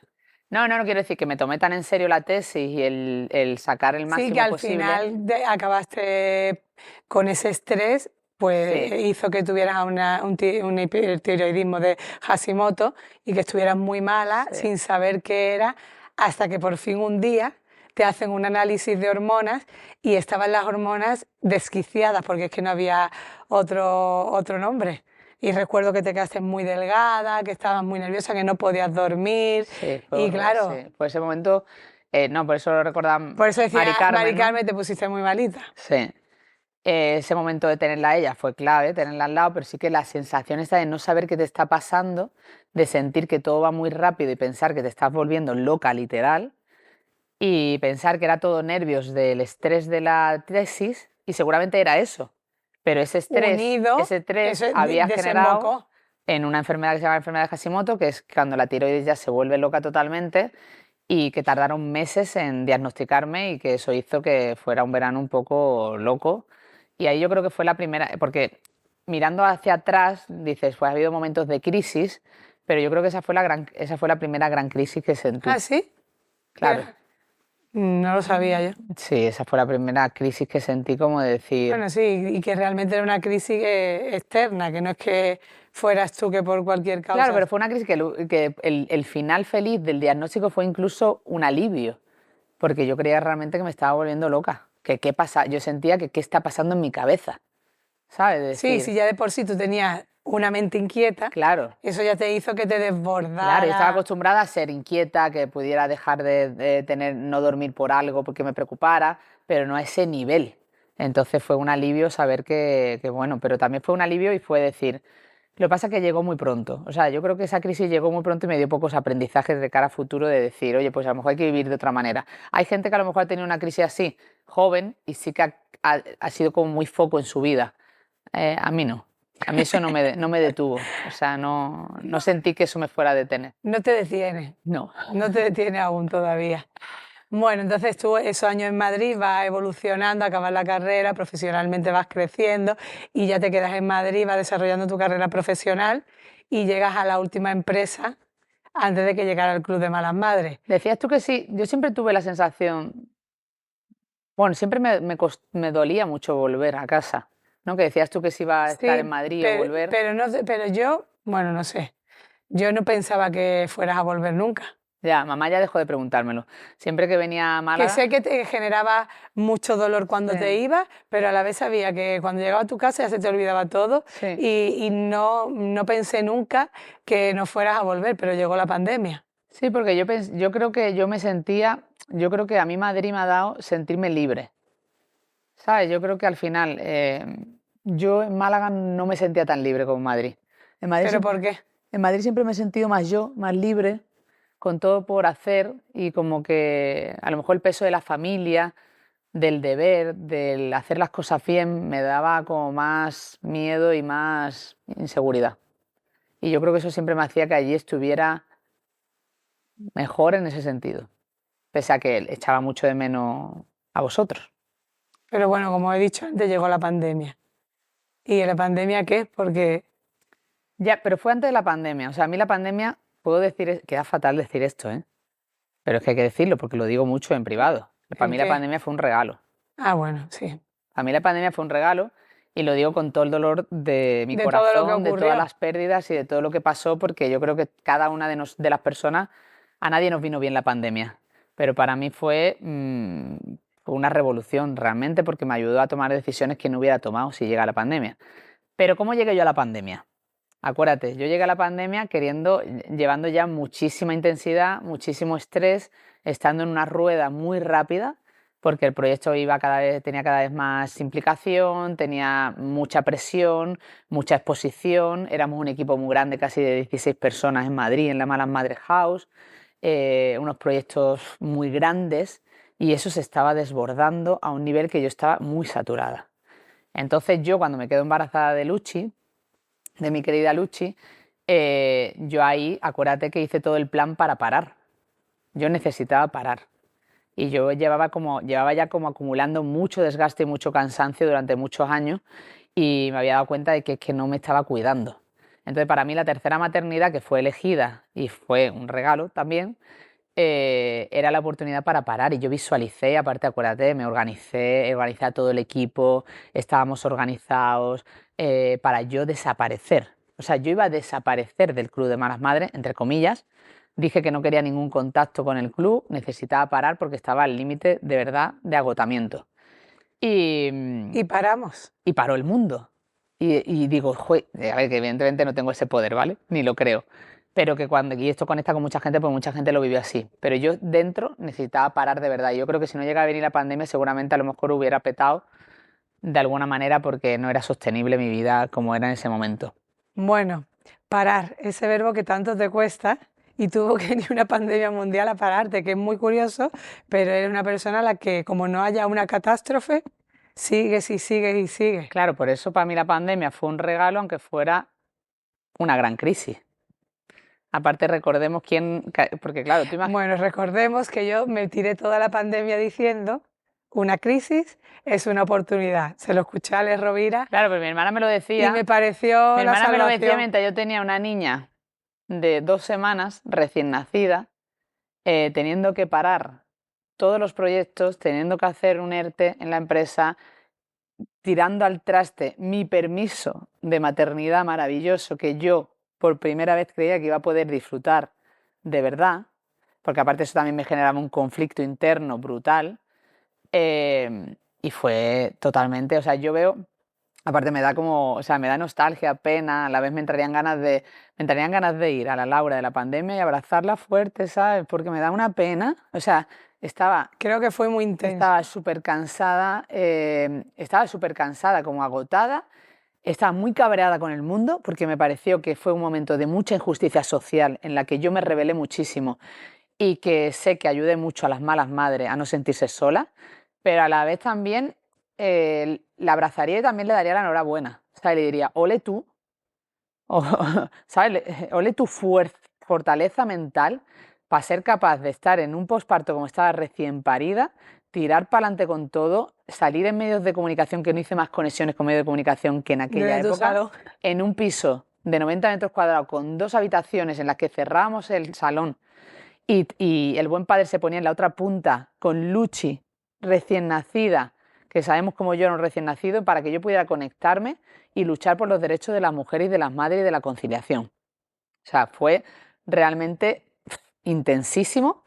No quiero decir que me tomé tan en serio la tesis y el sacar el máximo posible. Sí, que al final acabaste con ese estrés, pues hizo que tuvieras un hipertiroidismo de Hashimoto y que estuvieras muy mala sin saber qué era, hasta que por fin un día te hacen un análisis de hormonas y estaban las hormonas desquiciadas, porque es que no había otro nombre. y recuerdo que te quedaste muy delgada, que estabas muy nerviosa, que no podías dormir. Sí, Y claro, sí, por ese momento, no, por eso lo recordaba por eso decía Mari Carmen, Mari ¿no? Carmen, te pusiste muy malita. Sí. Ese momento de tenerla a ella fue clave, tenerla al lado, pero sí que la sensación esta de no saber qué te está pasando, de sentir que todo va muy rápido y pensar que te estás volviendo loca literal y pensar que era todo nervios del estrés de la tesis y seguramente era eso, pero ese estrés, Unido, ese estrés eso había generado desembocó. en una enfermedad que se llama enfermedad de Hashimoto, que es cuando la tiroides ya se vuelve loca totalmente y que tardaron meses en diagnosticarme y que eso hizo que fuera un verano un poco loco. Y ahí yo creo que fue la primera, porque mirando hacia atrás dices, pues ha habido momentos de crisis, pero yo creo que esa fue la primera gran crisis que sentí. ¿Ah, sí? Claro. No lo sabía yo. Sí, esa fue la primera crisis que sentí, como de decir, Bueno, sí, y que realmente era una crisis externa, que no es que fueras tú que por cualquier causa. claro, pero fue una crisis que el final feliz del diagnóstico fue incluso un alivio, porque yo creía realmente que me estaba volviendo loca, que qué pasa, yo sentía que qué está pasando en mi cabeza, ¿sabes? De Sí, decir, si ya de por sí tú tenías una mente inquieta, claro, eso ya te hizo que te desbordara. claro, yo estaba acostumbrada a ser inquieta, que pudiera dejar de tener, no dormir por algo porque me preocupara, pero no a ese nivel. Entonces fue un alivio saber que bueno, pero también fue un alivio y fue decir, lo que pasa es que llegó muy pronto. O sea, yo creo que esa crisis llegó muy pronto y me dio pocos aprendizajes de cara a futuro de decir, oye, pues a lo mejor hay que vivir de otra manera. Hay gente que a lo mejor ha tenido una crisis así, joven, y sí que ha sido como muy foco en su vida. A mí no. A mí eso no me detuvo. O sea, no sentí que eso me fuera a detener. No te detiene, No. no te detiene aún todavía. Bueno, entonces tú esos años en Madrid vas evolucionando, acabas la carrera, profesionalmente vas creciendo y ya te quedas en Madrid, vas desarrollando tu carrera profesional y llegas a la última empresa antes de que llegara al Club de Malas Madres. Decías tú que sí. Yo siempre tuve la sensación, bueno, siempre me dolía mucho volver a casa, ¿no? Que decías tú que si iba a estar en Madrid o volver. Pero yo, bueno, no sé, yo no pensaba que fueras a volver nunca. Ya, mamá ya dejó de preguntármelo. Siempre que venía a Que Málaga, sé que te generaba mucho dolor cuando Sí. te ibas, pero a la vez sabía que cuando llegaba a tu casa ya se te olvidaba todo Sí. y no pensé nunca que no fueras a volver, pero llegó la pandemia. Sí, porque yo creo que yo me sentía, yo creo que a mí Madrid me ha dado sentirme libre, ¿sabes? Yo creo que al final yo en Málaga no me sentía tan libre como en Madrid. En Madrid ¿Pero siempre, por qué? en Madrid siempre me he sentido más yo, más libre, con todo por hacer y como que a lo mejor el peso de la familia, del deber, del hacer las cosas bien, me daba como más miedo y más inseguridad. Y yo creo que eso siempre me hacía que allí estuviera mejor en ese sentido, pese a que echaba mucho de menos a vosotros. Pero bueno, como he dicho antes, llegó la pandemia. ¿Y la pandemia qué? Porque Ya, pero fue antes de la pandemia. O sea, a mí la pandemia, puedo decir, queda fatal decir esto, ¿eh? Pero es que hay que decirlo porque lo digo mucho en privado. Para ¿El mí la qué? pandemia fue un regalo. bueno, sí. A mí la pandemia fue un regalo y lo digo con todo el dolor de mi De todo lo que corazón, de ocurrió. todas las pérdidas y de todo lo que pasó, porque yo creo que cada una de las personas, a nadie nos vino bien la pandemia. Pero para mí fue una revolución realmente porque me ayudó a tomar decisiones que no hubiera tomado si llega la pandemia. Pero ¿cómo llegué yo a la pandemia? Acuérdate, yo llegué a la pandemia llevando ya muchísima intensidad, muchísimo estrés, estando en una rueda muy rápida, porque el proyecto tenía cada vez más implicación, tenía mucha presión, mucha exposición, éramos un equipo muy grande, casi de 16 personas en Madrid, en la Malas Madres House, unos proyectos muy grandes y eso se estaba desbordando a un nivel que yo estaba muy saturada. Entonces yo cuando me quedo embarazada de Luchi, de mi querida Luchi, yo ahí, acuérdate que hice todo el plan para parar. Yo necesitaba parar. Y yo llevaba ya como acumulando mucho desgaste y mucho cansancio durante muchos años y me había dado cuenta de que no me estaba cuidando. Entonces, para mí la tercera maternidad, que fue elegida y fue un regalo también, era la oportunidad para parar y yo visualicé, aparte acuérdate, organicé a todo el equipo, estábamos organizados para yo desaparecer. O sea, yo iba a desaparecer del Club de Malas Madres, entre comillas. Dije que no quería ningún contacto con el club, necesitaba parar porque estaba al límite de verdad de agotamiento. Y paramos. Y paró el mundo. y digo, "Jue", a ver, que evidentemente no tengo ese poder, ¿vale? Ni lo creo. Pero que cuando, y esto conecta con mucha gente, pues mucha gente lo vivió así. Pero yo dentro necesitaba parar de verdad. Y yo creo que si no llegaba a venir la pandemia, seguramente a lo mejor hubiera petado de alguna manera porque no era sostenible mi vida como era en ese momento. Bueno, parar, ese verbo que tanto te cuesta y tuvo que venir una pandemia mundial a pararte, que es muy curioso, pero eres una persona a la que como no haya una catástrofe, sigues y sigues y sigues. Claro, por eso para mí la pandemia fue un regalo, aunque fuera una gran crisis. Aparte, recordemos porque claro, tú imaginas. Bueno, recordemos que yo me tiré toda la pandemia diciendo, una crisis es una oportunidad. Se lo escuché a Ale Rovira Claro, pero mi hermana me lo decía. y me pareció Mi la hermana me lo decía salvación. mientras yo tenía una niña de 2 semanas, recién nacida, teniendo que parar todos los proyectos, teniendo que hacer un ERTE en la empresa, tirando al traste mi permiso de maternidad maravilloso que yo por primera vez creía que iba a poder disfrutar de verdad, porque aparte eso también me generaba un conflicto interno brutal, y fue totalmente, o sea, yo veo, aparte me da como, o sea, me da nostalgia, pena, a la vez me entrarían ganas de ir a la Laura de la pandemia y abrazarla fuerte, ¿sabes? Porque me da una pena, o sea, Creo que fue muy intenso. estaba súper cansada, como agotada, estaba muy cabreada con el mundo porque me pareció que fue un momento de mucha injusticia social en la que yo me rebelé muchísimo y que sé que ayudé mucho a las malas madres a no sentirse solas, pero a la vez también la abrazaría y también le daría la enhorabuena. O sea, le diría, ole tú, o, ¿sabes? Ole tu fortaleza mental para ser capaz de estar en un posparto como estaba recién parida, tirar para adelante con todo, salir en medios de comunicación, que no hice más conexiones con medios de comunicación que en aquella Desde tu época, salón. en un piso de 90 metros cuadrados con 2 habitaciones en las que cerrábamos el salón y el buen padre se ponía en la otra punta con Luchi, recién nacida, que sabemos cómo llora un recién nacido, para que yo pudiera conectarme y luchar por los derechos de las mujeres y de las madres y de la conciliación. O sea, fue realmente intensísimo,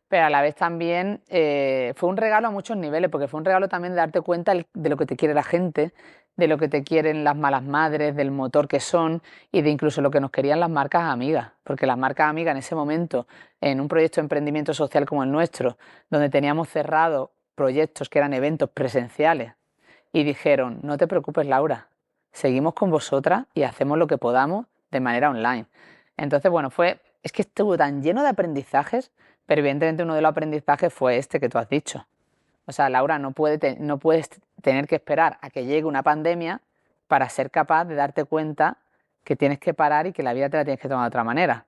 pero a la vez también fue un regalo a muchos niveles, porque fue un regalo también de darte cuenta de lo que te quiere la gente, de lo que te quieren las malas madres, del motor que son y de incluso lo que nos querían las marcas amigas, porque las marcas amigas en ese momento, en un proyecto de emprendimiento social como el nuestro, donde teníamos cerrado proyectos que eran eventos presenciales, y dijeron, no te preocupes Laura, seguimos con vosotras y hacemos lo que podamos de manera online. Entonces, bueno, es que estuvo tan lleno de aprendizajes, pero evidentemente uno de los aprendizajes fue este que tú has dicho. O sea, Laura, no puedes tener que esperar a que llegue una pandemia para ser capaz de darte cuenta que tienes que parar y que la vida te la tienes que tomar de otra manera.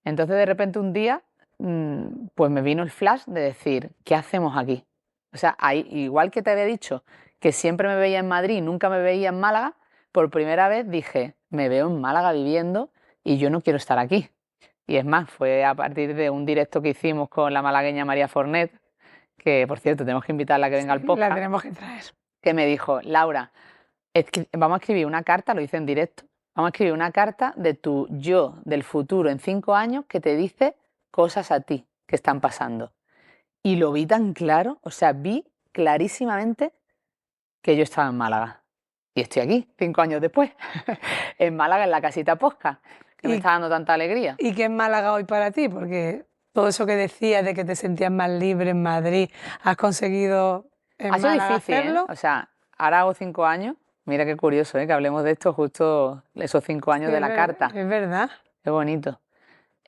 Entonces, de repente, un día, pues me vino el flash de decir, ¿qué hacemos aquí? O sea, igual que te había dicho que siempre me veía en Madrid y nunca me veía en Málaga, por primera vez dije, me veo en Málaga viviendo y yo no quiero estar aquí. Y es más, fue a partir de un directo que hicimos con la malagueña María Fornet, que por cierto tenemos que invitarla a que venga al podcast. La tenemos que traer. Que me dijo, Laura, vamos a escribir una carta, lo hice en directo, vamos a escribir una carta de tu yo del futuro en 5 años que te dice cosas a ti que están pasando. Y lo vi tan claro, o sea, vi clarísimamente que yo estaba en Málaga. Y estoy aquí, 5 años después, en Málaga, en la casita Posca, que me está dando tanta alegría. ¿Y qué es Málaga hoy para ti? Porque todo eso que decías de que te sentías más libre en Madrid, ¿has conseguido en Ha sido Málaga difícil, hacerlo? O sea, ahora hago 5 años. Mira qué curioso, que hablemos de esto justo esos 5 años de la carta. Es verdad. Qué bonito.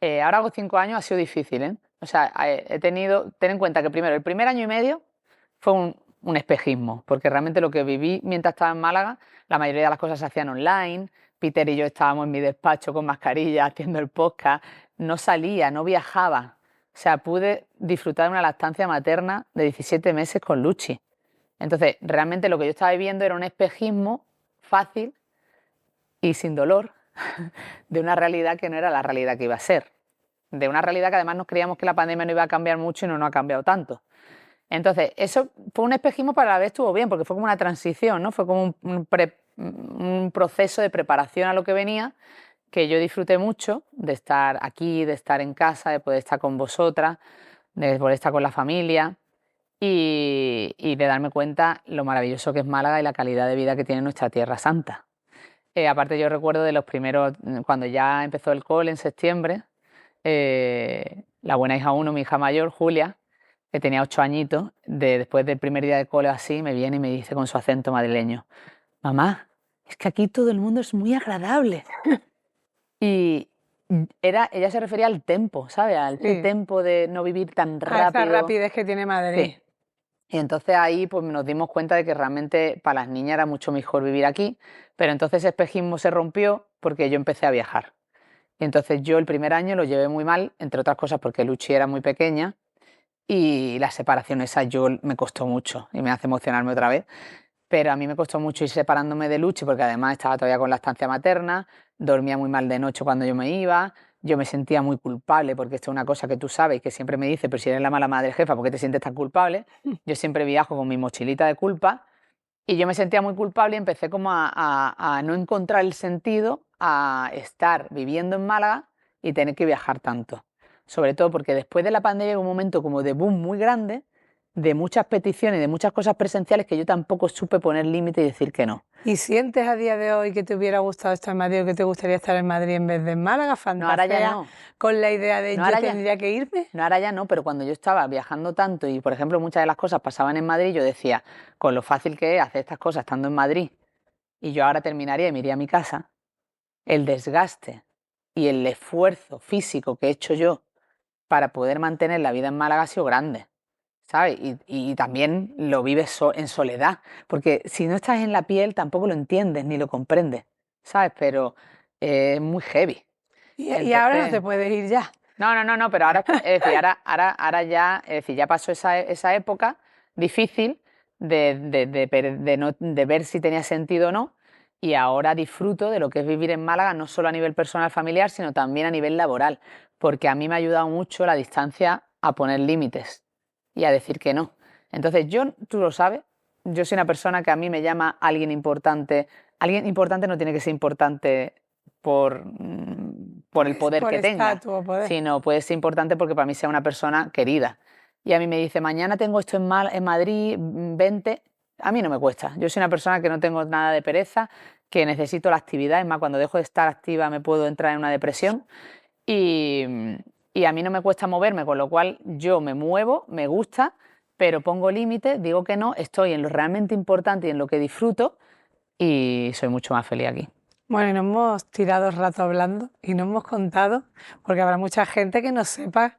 Ahora hago 5 años, ha sido difícil, O sea, ten en cuenta que primero, el primer año y medio fue un espejismo, porque realmente lo que viví mientras estaba en Málaga, la mayoría de las cosas se hacían online. Peter y yo estábamos en mi despacho con mascarilla haciendo el podcast, no salía, no viajaba. O sea, pude disfrutar de una lactancia materna de 17 meses con Luchi. Entonces, realmente lo que yo estaba viviendo era un espejismo fácil y sin dolor de una realidad que no era la realidad que iba a ser. De una realidad que además nos creíamos que la pandemia no iba a cambiar mucho y no nos ha cambiado tanto. Entonces, eso fue un espejismo, pero a la vez estuvo bien, porque fue como una transición, ¿no? Fue como un proceso de preparación a lo que venía, que yo disfruté mucho de estar aquí, de estar en casa, de poder estar con vosotras, de poder estar con la familia y de darme cuenta lo maravilloso que es Málaga y la calidad de vida que tiene nuestra Tierra Santa. Aparte yo recuerdo de los primeros, cuando ya empezó el cole en septiembre, la buena hija 1, mi hija mayor, Julia, que tenía 8 añitos, después del primer día de cole así, me viene y me dice con su acento madrileño, mamá, es que aquí todo el mundo es muy agradable. Y ella se refería al tempo, ¿sabes? Al Sí. tempo de no vivir tan A esa rápido. rapidez que tiene Madrid. Sí. Y entonces ahí pues nos dimos cuenta de que realmente para las niñas era mucho mejor vivir aquí, pero entonces ese espejismo se rompió porque yo empecé a viajar. Y entonces yo el primer año lo llevé muy mal, entre otras cosas porque Luchi era muy pequeña y la separación esa yo me costó mucho y me hace emocionarme otra vez. Pero a mí me costó mucho ir separándome de Luchi porque además estaba todavía con la estancia materna, dormía muy mal de noche cuando yo me iba, yo me sentía muy culpable porque esto es una cosa que tú sabes y que siempre me dice, pero si eres la mala madre jefa, ¿por qué te sientes tan culpable? Yo siempre viajo con mi mochilita de culpa y yo me sentía muy culpable y empecé como a no encontrar el sentido a estar viviendo en Málaga y tener que viajar tanto. Sobre todo porque después de la pandemia hubo un momento como de boom muy grande, de muchas peticiones, de muchas cosas presenciales que yo tampoco supe poner límite y decir que no. ¿Y sientes a día de hoy que te hubiera gustado estar en Madrid o que te gustaría estar en Madrid en vez de en Málaga? No, ahora ya ¿Fantaseas no. con la idea de No, yo ahora ya. tendría que irme? No, ahora ya no, pero cuando yo estaba viajando tanto y, por ejemplo, muchas de las cosas pasaban en Madrid, yo decía, con lo fácil que es hacer estas cosas estando en Madrid y yo ahora terminaría y me iría a mi casa, el desgaste y el esfuerzo físico que he hecho yo para poder mantener la vida en Málaga ha sido grande, ¿sabes? Y también lo vives en soledad, porque si no estás en la piel tampoco lo entiendes ni lo comprendes, ¿sabes? Pero es muy heavy. Y ahora no Entonces- te puedes ir ya. No, pero ahora, es decir, ahora ya, es decir, ya pasó esa época difícil de ver si tenía sentido o no, y ahora disfruto de lo que es vivir en Málaga, no solo a nivel personal familiar, sino también a nivel laboral, porque a mí me ha ayudado mucho la distancia a poner límites y a decir que no. Entonces yo, tú lo sabes, yo soy una persona que a mí me llama alguien importante. Alguien importante no tiene que ser importante por el poder Por que tenga, estatus o poder. sino puede ser importante porque para mí sea una persona querida. Y a mí me dice, mañana tengo esto en Madrid, vente. A mí no me cuesta. Yo soy una persona que no tengo nada de pereza, que necesito la actividad. Es más, cuando dejo de estar activa me puedo entrar en una depresión. Y a mí no me cuesta moverme, con lo cual yo me muevo, me gusta, pero pongo límites, digo que no, estoy en lo realmente importante y en lo que disfruto y soy mucho más feliz aquí. Bueno, y nos hemos tirado rato hablando y no hemos contado, porque habrá mucha gente que no sepa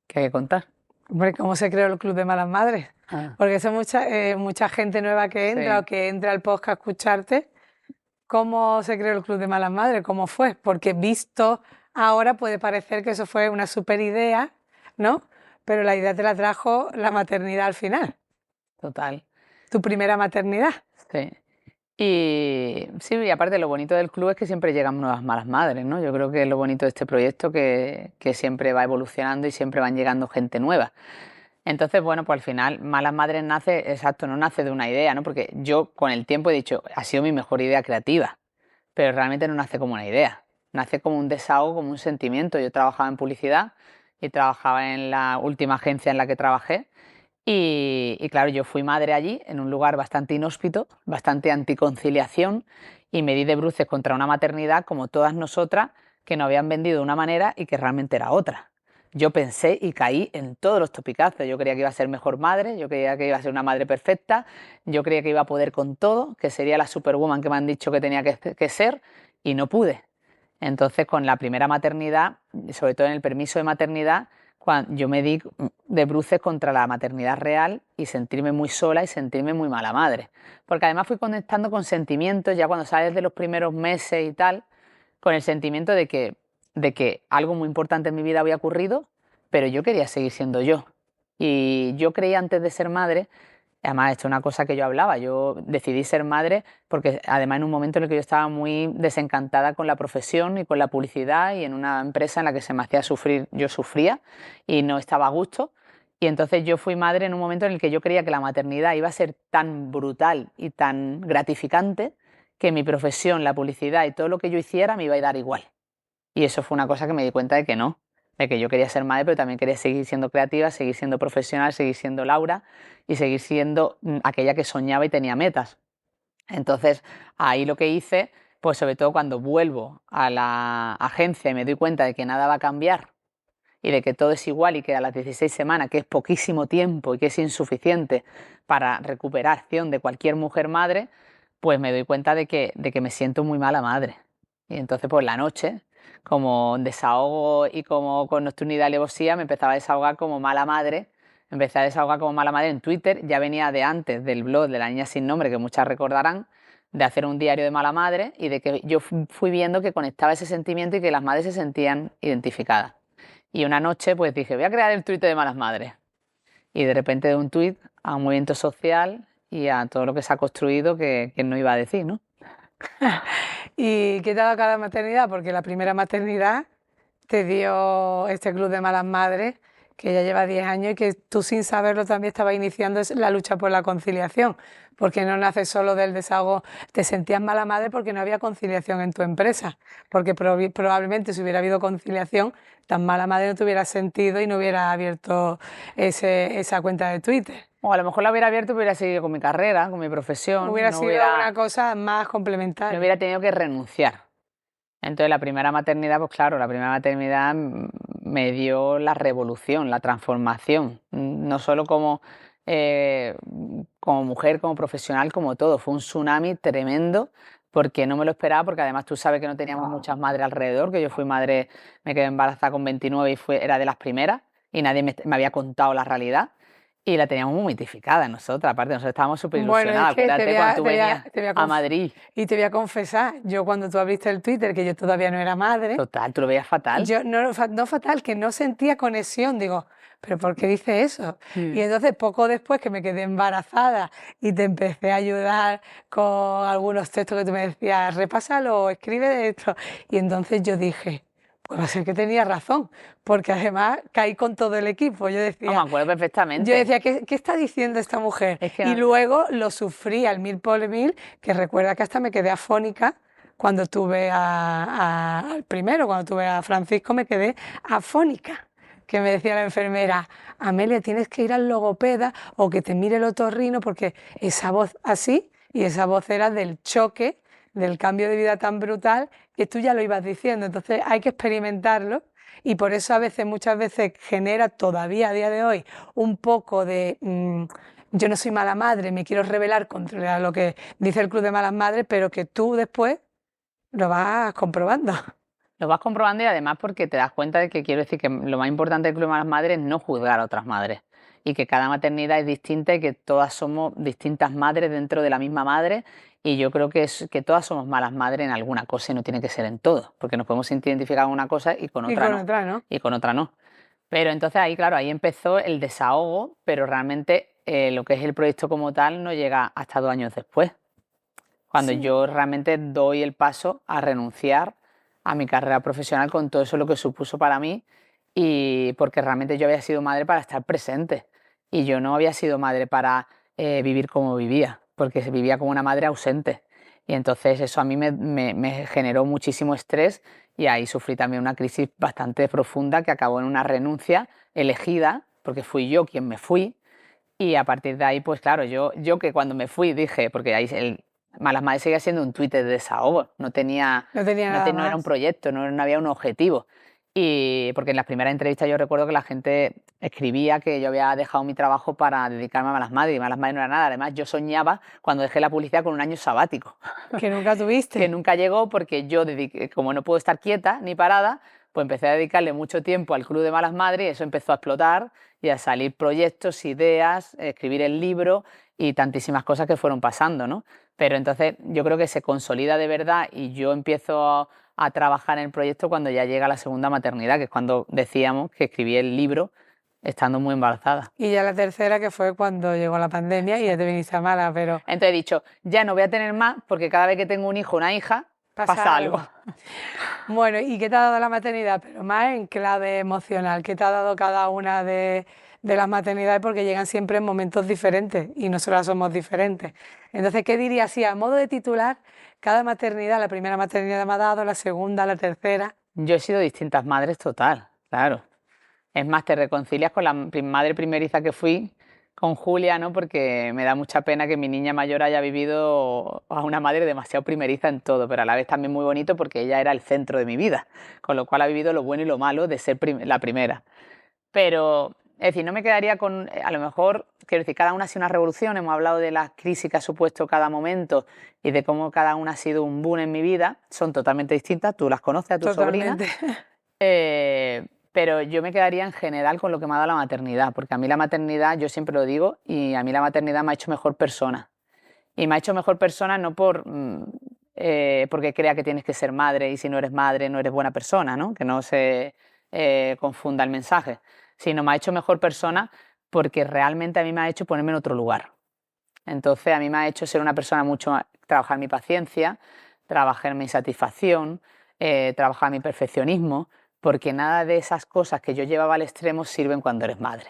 ¿Qué hay que contar? hombre, cómo se creó el Club de Malas Madres. Porque eso es mucha gente nueva que entra Sí. o que entra al podcast a escucharte. ¿Cómo se creó el Club de Malas Madres? ¿Cómo fue? Porque visto ahora puede parecer que eso fue una super idea, ¿no? Pero la idea te la trajo la maternidad al final, Total. tu primera maternidad. Sí. Y sí, y aparte lo bonito del club es que siempre llegan nuevas malas madres, ¿no? Yo creo que es lo bonito de este proyecto que siempre va evolucionando y siempre van llegando gente nueva. Entonces, bueno, pues al final Malas Madres nace, exacto, no nace de una idea, ¿no? Porque yo con el tiempo he dicho, ha sido mi mejor idea creativa, pero realmente no nace como una idea, nace como un desahogo, como un sentimiento. Yo trabajaba en publicidad y trabajaba en la última agencia en la que trabajé. Y claro, yo fui madre allí, en un lugar bastante inhóspito, bastante anticonciliación, y me di de bruces contra una maternidad como todas nosotras que nos habían vendido de una manera y que realmente era otra. Yo pensé y caí en todos los topicazos. Yo creía que iba a ser mejor madre, yo creía que iba a ser una madre perfecta, yo creía que iba a poder con todo, que sería la superwoman que me han dicho que tenía que ser, y no pude. Entonces, con la primera maternidad, sobre todo en el permiso de maternidad, yo me di de bruces contra la maternidad real y sentirme muy sola y sentirme muy mala madre. Porque además fui conectando con sentimientos, ya cuando sales de los primeros meses y tal, con el sentimiento de que algo muy importante en mi vida había ocurrido, pero yo quería seguir siendo yo. Y yo creía antes de ser madre, además esto es una cosa que yo hablaba, yo decidí ser madre porque además en un momento en el que yo estaba muy desencantada con la profesión y con la publicidad y en una empresa en la que se me hacía sufrir, yo sufría y no estaba a gusto. Y entonces yo fui madre en un momento en el que yo creía que la maternidad iba a ser tan brutal y tan gratificante que mi profesión, la publicidad y todo lo que yo hiciera me iba a dar igual. Y eso fue una cosa que me di cuenta de que no, de que yo quería ser madre, pero también quería seguir siendo creativa, seguir siendo profesional, seguir siendo Laura y seguir siendo aquella que soñaba y tenía metas. Entonces, ahí lo que hice, pues sobre todo cuando vuelvo a la agencia y me doy cuenta de que nada va a cambiar y de que todo es igual y que a las 16 semanas, que es poquísimo tiempo y que es insuficiente para recuperación de cualquier mujer madre, pues me doy cuenta de que me siento muy mala madre. Y entonces pues la noche, como desahogo y como con nocturnidad y alevosía, me empezaba a desahogar como mala madre. Empecé a desahogar como mala madre en Twitter. Ya venía de antes del blog de La Niña Sin Nombre, que muchas recordarán, de hacer un diario de mala madre y de que yo fui viendo que conectaba ese sentimiento y que las madres se sentían identificadas. Y una noche pues dije, voy a crear el Twitter de malas madres. Y de repente de un tuit a un movimiento social y a todo lo que se ha construido que no iba a decir, ¿no? ¿Y qué te ha dado cada maternidad? Porque la primera maternidad te dio este club de malas madres, que ya lleva 10 años y que tú sin saberlo también estabas iniciando la lucha por la conciliación, porque no nace solo del desahogo, te sentías mala madre porque no había conciliación en tu empresa, porque probablemente si hubiera habido conciliación, tan mala madre no te hubieras sentido y no hubieras abierto esa cuenta de Twitter. O a lo mejor la hubiera abierto y hubiera seguido con mi carrera, con mi profesión. Hubiera no sido una cosa más complementaria. No hubiera tenido que renunciar. Entonces la primera maternidad, pues claro, la primera maternidad me dio la revolución, la transformación, no solo como mujer, como profesional, como todo. Fue un tsunami tremendo porque no me lo esperaba, porque además tú sabes que no teníamos muchas madres alrededor, que yo fui madre, me quedé embarazada con 29 y era de las primeras y nadie me había contado la realidad. Y la teníamos muy mitificada nosotras, aparte nosotros estábamos súper ilusionadas. Bueno, Acuérdate cuando tú venías a Madrid. Y te voy a confesar, yo cuando tú abriste el Twitter, que yo todavía no era madre. Total, tú lo veías fatal. Yo no fatal, que no sentía conexión, digo, ¿pero por qué dice eso? Y entonces poco después que me quedé embarazada y te empecé a ayudar con algunos textos que tú me decías, repásalo, escribe de esto. Y entonces yo dije, pues va a ser que tenía razón, porque además caí con todo el equipo. Yo decía, me acuerdo perfectamente. Yo decía, ¿qué está diciendo esta mujer? Y luego lo sufrí al 1000 por 1000, que recuerda que hasta me quedé afónica cuando tuve al primero, cuando tuve a Francisco, me quedé afónica. Que me decía la enfermera, Amelia, tienes que ir al logopeda o que te mire el otorrino, porque esa voz así, y esa voz era del choque, del cambio de vida tan brutal, que tú ya lo ibas diciendo. Entonces hay que experimentarlo y por eso muchas veces genera todavía a día de hoy un poco de yo no soy mala madre, me quiero rebelar contra lo que dice el Club de Malas Madres, pero que tú después lo vas comprobando. Lo vas comprobando y además porque te das cuenta de que quiero decir que lo más importante del Club de Malas Madres es no juzgar a otras madres y que cada maternidad es distinta y que todas somos distintas madres dentro de la misma madre. Y yo creo que todas somos malas madres en alguna cosa y no tiene que ser en todo, porque nos podemos identificar con una cosa y con otra no. Y con otra no. Pero entonces ahí, claro, ahí empezó el desahogo, pero realmente lo que es el proyecto como tal no llega hasta 2 años después, cuando yo realmente doy el paso a renunciar a mi carrera profesional con todo eso lo que supuso para mí, y porque realmente yo había sido madre para estar presente y yo no había sido madre para vivir como vivía, porque vivía como una madre ausente. Y entonces eso a mí me generó muchísimo estrés y ahí sufrí también una crisis bastante profunda que acabó en una renuncia elegida, porque fui yo quien me fui. Y a partir de ahí, pues claro, yo que cuando me fui dije, porque ahí Malas Madres seguía siendo un tuit de desahogo, no era un proyecto, no había un objetivo. Y porque en las primeras entrevistas yo recuerdo que la gente escribía que yo había dejado mi trabajo para dedicarme a Malas Madres, y Malas Madres no era nada. Además, yo soñaba cuando dejé la publicidad con un año sabático. Que nunca tuviste. Que nunca llegó porque yo, como no puedo estar quieta ni parada, pues empecé a dedicarle mucho tiempo al Club de Malas Madres y eso empezó a explotar y a salir proyectos, ideas, escribir el libro y tantísimas cosas que fueron pasando, ¿no? Pero entonces yo creo que se consolida de verdad y yo empiezo a trabajar en el proyecto cuando ya llega la segunda maternidad, que es cuando decíamos que escribí el libro estando muy embarazada. Y ya la tercera, que fue cuando llegó la pandemia y ya te viniste a Málaga, pero... Entonces he dicho, ya no voy a tener más porque cada vez que tengo un hijo o una hija, pasa algo. Bueno, ¿y qué te ha dado la maternidad? Pero más en clave emocional, ¿qué te ha dado cada una de las maternidades? Porque llegan siempre en momentos diferentes y nosotras somos diferentes. Entonces, ¿qué dirías si a modo de titular, cada maternidad, la primera maternidad me ha dado, la segunda, la tercera? Yo he sido distintas madres total, claro. Es más, te reconcilias con la madre primeriza que fui, con Julia, ¿no? Porque me da mucha pena que mi niña mayor haya vivido a una madre demasiado primeriza en todo, pero a la vez también muy bonito porque ella era el centro de mi vida, con lo cual ha vivido lo bueno y lo malo de ser la primera. Pero, es decir, no me quedaría con, a lo mejor, quiero decir, cada una ha sido una revolución, hemos hablado de las crisis que ha supuesto cada momento y de cómo cada una ha sido un boom en mi vida, son totalmente distintas, tú las conoces a tu sobrina. Pero yo me quedaría en general con lo que me ha dado la maternidad, porque a mí la maternidad, yo siempre lo digo, y a mí la maternidad me ha hecho mejor persona. Y me ha hecho mejor persona no porque crea que tienes que ser madre y si no eres madre no eres buena persona, ¿no? Que no se confunda el mensaje, sino me ha hecho mejor persona porque realmente a mí me ha hecho ponerme en otro lugar. Entonces a mí me ha hecho ser una persona mucho más, trabajar mi paciencia, trabajar mi satisfacción, trabajar mi perfeccionismo, porque nada de esas cosas que yo llevaba al extremo sirven cuando eres madre.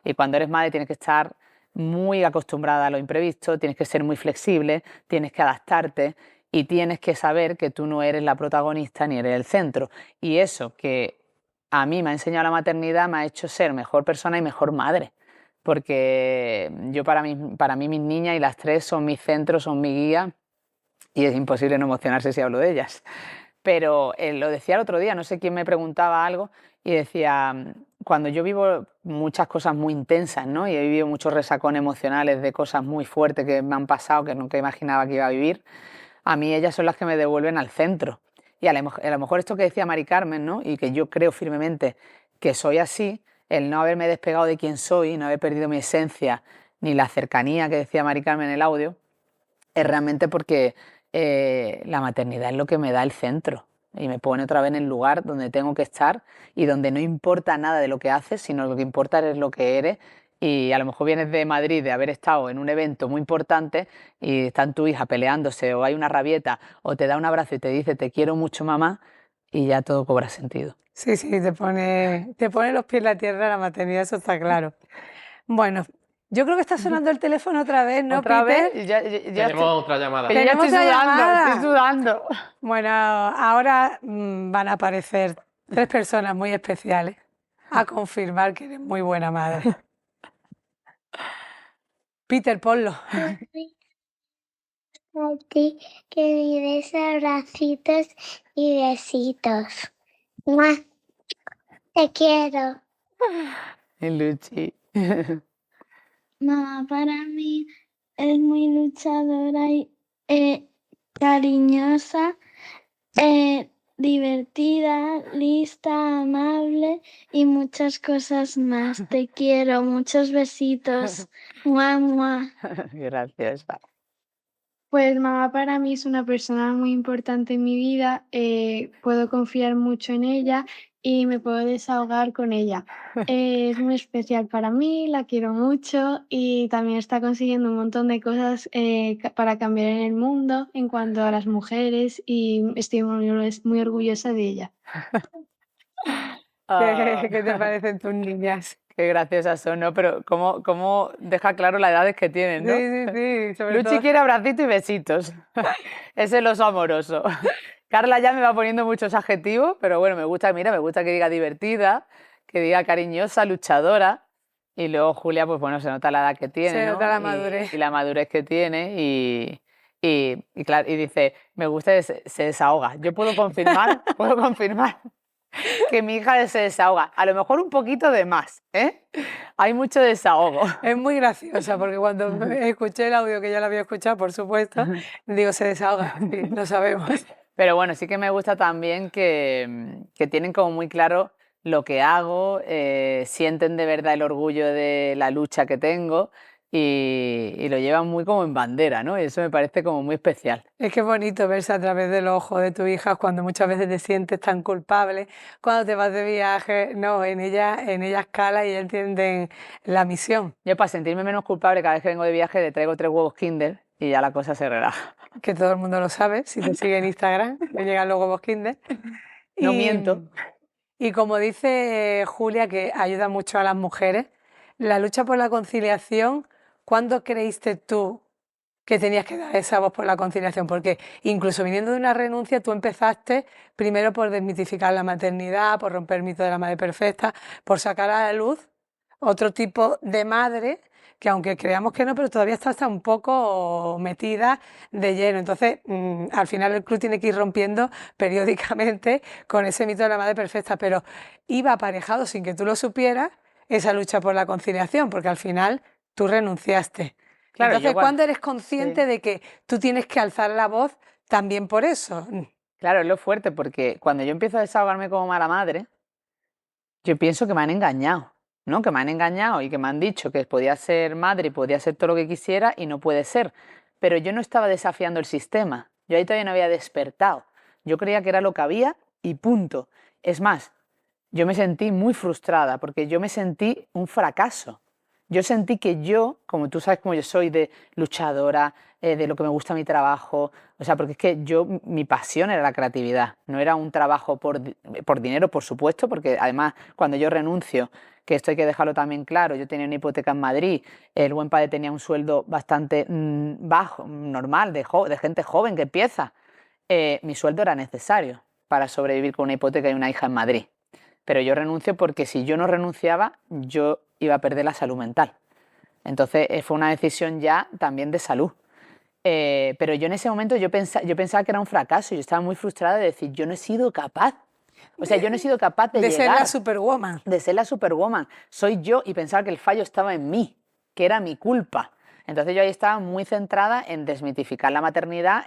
Y cuando eres madre tienes que estar muy acostumbrada a lo imprevisto, tienes que ser muy flexible, tienes que adaptarte y tienes que saber que tú no eres la protagonista ni eres el centro. Y eso que a mí me ha enseñado la maternidad me ha hecho ser mejor persona y mejor madre. Porque yo para mí mis niñas y las tres son mi centro, son mi guía y es imposible no emocionarse si hablo de ellas. Pero lo decía el otro día, no sé quién me preguntaba algo y decía, cuando yo vivo muchas cosas muy intensas, ¿no? Y he vivido muchos resacones emocionales de cosas muy fuertes que me han pasado, que nunca imaginaba que iba a vivir, a mí ellas son las que me devuelven al centro. Y a lo mejor esto que decía Mari Carmen, ¿no? Y que yo creo firmemente que soy así, el no haberme despegado de quién soy, no haber perdido mi esencia, ni la cercanía que decía Mari Carmen en el audio, es realmente porque la maternidad es lo que me da el centro y me pone otra vez en el lugar donde tengo que estar y donde no importa nada de lo que haces, sino lo que importa es lo que eres. Y a lo mejor vienes de Madrid de haber estado en un evento muy importante y está tu hija peleándose o hay una rabieta o te da un abrazo y te dice te quiero mucho mamá y ya todo cobra sentido. Sí, te pone los pies en la tierra la maternidad, eso está claro. Bueno, yo creo que está sonando el teléfono otra vez, ¿no, ¿Otra Peter? vez? Ya Tenemos otra llamada. que yo ya Tenemos estoy otra sudando, llamada. estoy sudando. Bueno, ahora van a aparecer 3 personas muy especiales a confirmar que eres muy buena madre. Peter, ponlo. A ti, que me des abracitos y besitos. ¡Mua! Te quiero. Luchi. Mamá para mí es muy luchadora y cariñosa, divertida, lista, amable y muchas cosas más. Te quiero, muchos besitos. ¡Mua, mua! Gracias. Pues mamá para mí es una persona muy importante en mi vida, puedo confiar mucho en ella y me puedo desahogar con ella. Es muy especial para mí, la quiero mucho y también está consiguiendo un montón de cosas para cambiar en el mundo en cuanto a las mujeres y estoy muy orgullosa de ella. ¿Qué te parecen tus niñas? Qué graciosas son, ¿no? Pero cómo deja claro las edades que tienen, ¿no? Sí, sobre Luchi todo. quiere abracitos y besitos. Ese es el oso amoroso. Carla ya me va poniendo muchos adjetivos, pero bueno, me gusta que diga divertida, que diga cariñosa, luchadora. Y luego Julia, pues bueno, se nota la edad que tiene, Se ¿no? nota la madurez. Y la madurez que tiene y claro, y dice, me gusta que se desahoga. Yo puedo confirmar que mi hija se desahoga. A lo mejor un poquito de más, ¿eh? Hay mucho desahogo. Es muy graciosa porque cuando escuché el audio, que ya lo había escuchado, por supuesto, digo, se desahoga, sí, lo sabemos. Pero bueno, sí que me gusta también que tienen como muy claro lo que hago, sienten de verdad el orgullo de la lucha que tengo y lo llevan muy como en bandera, ¿no? Y eso me parece como muy especial. Es que es bonito verse a través de los ojos de tu hija cuando muchas veces te sientes tan culpable, cuando te vas de viaje, no, en ellas cala y ellas entienden la misión. Yo para sentirme menos culpable cada vez que vengo de viaje le traigo 3 huevos Kinder y ya la cosa se relaja. Que todo el mundo lo sabe, si te sigue en Instagram, me llegan los huevos Kinder. No miento. Y como dice Julia, que ayuda mucho a las mujeres, la lucha por la conciliación, ¿cuándo creíste tú que tenías que dar esa voz por la conciliación? Porque incluso viniendo de una renuncia, tú empezaste primero por desmitificar la maternidad, por romper el mito de la madre perfecta, por sacar a la luz otro tipo de madre, que aunque creamos que no, pero todavía está un poco metida de lleno. Entonces, al final el club tiene que ir rompiendo periódicamente con ese mito de la madre perfecta, pero iba aparejado sin que tú lo supieras esa lucha por la conciliación, porque al final tú renunciaste. Claro, Entonces, yo ¿cuándo eres consciente sí. de que tú tienes que alzar la voz también por eso? Claro, es lo fuerte, porque cuando yo empiezo a desahogarme como mala madre, yo pienso que me han engañado, ¿no? Que me han engañado y que me han dicho que podía ser madre y podía ser todo lo que quisiera y no puede ser. Pero yo no estaba desafiando el sistema, yo ahí todavía no había despertado. Yo creía que era lo que había y punto. Es más, yo me sentí muy frustrada porque yo me sentí un fracaso. Yo sentí que yo, como tú sabes cómo yo soy de luchadora, de lo que me gusta mi trabajo, o sea, porque es que yo, mi pasión era la creatividad, no era un trabajo por dinero, por supuesto, porque además cuando yo renuncio, que esto hay que dejarlo también claro, yo tenía una hipoteca en Madrid, el buen padre tenía un sueldo bastante bajo, normal, de gente joven que empieza, mi sueldo era necesario para sobrevivir con una hipoteca y una hija en Madrid. Pero yo renuncio porque si yo no renunciaba, yo iba a perder la salud mental. Entonces fue una decisión ya también de salud. Pero yo en ese momento yo pensaba que era un fracaso. Yo estaba muy frustrada de decir, yo no he sido capaz. O sea, yo no he sido capaz de ser llegar. la superwoman. De ser la superwoman. Soy yo y pensaba que el fallo estaba en mí, que era mi culpa. Entonces yo ahí estaba muy centrada en desmitificar la maternidad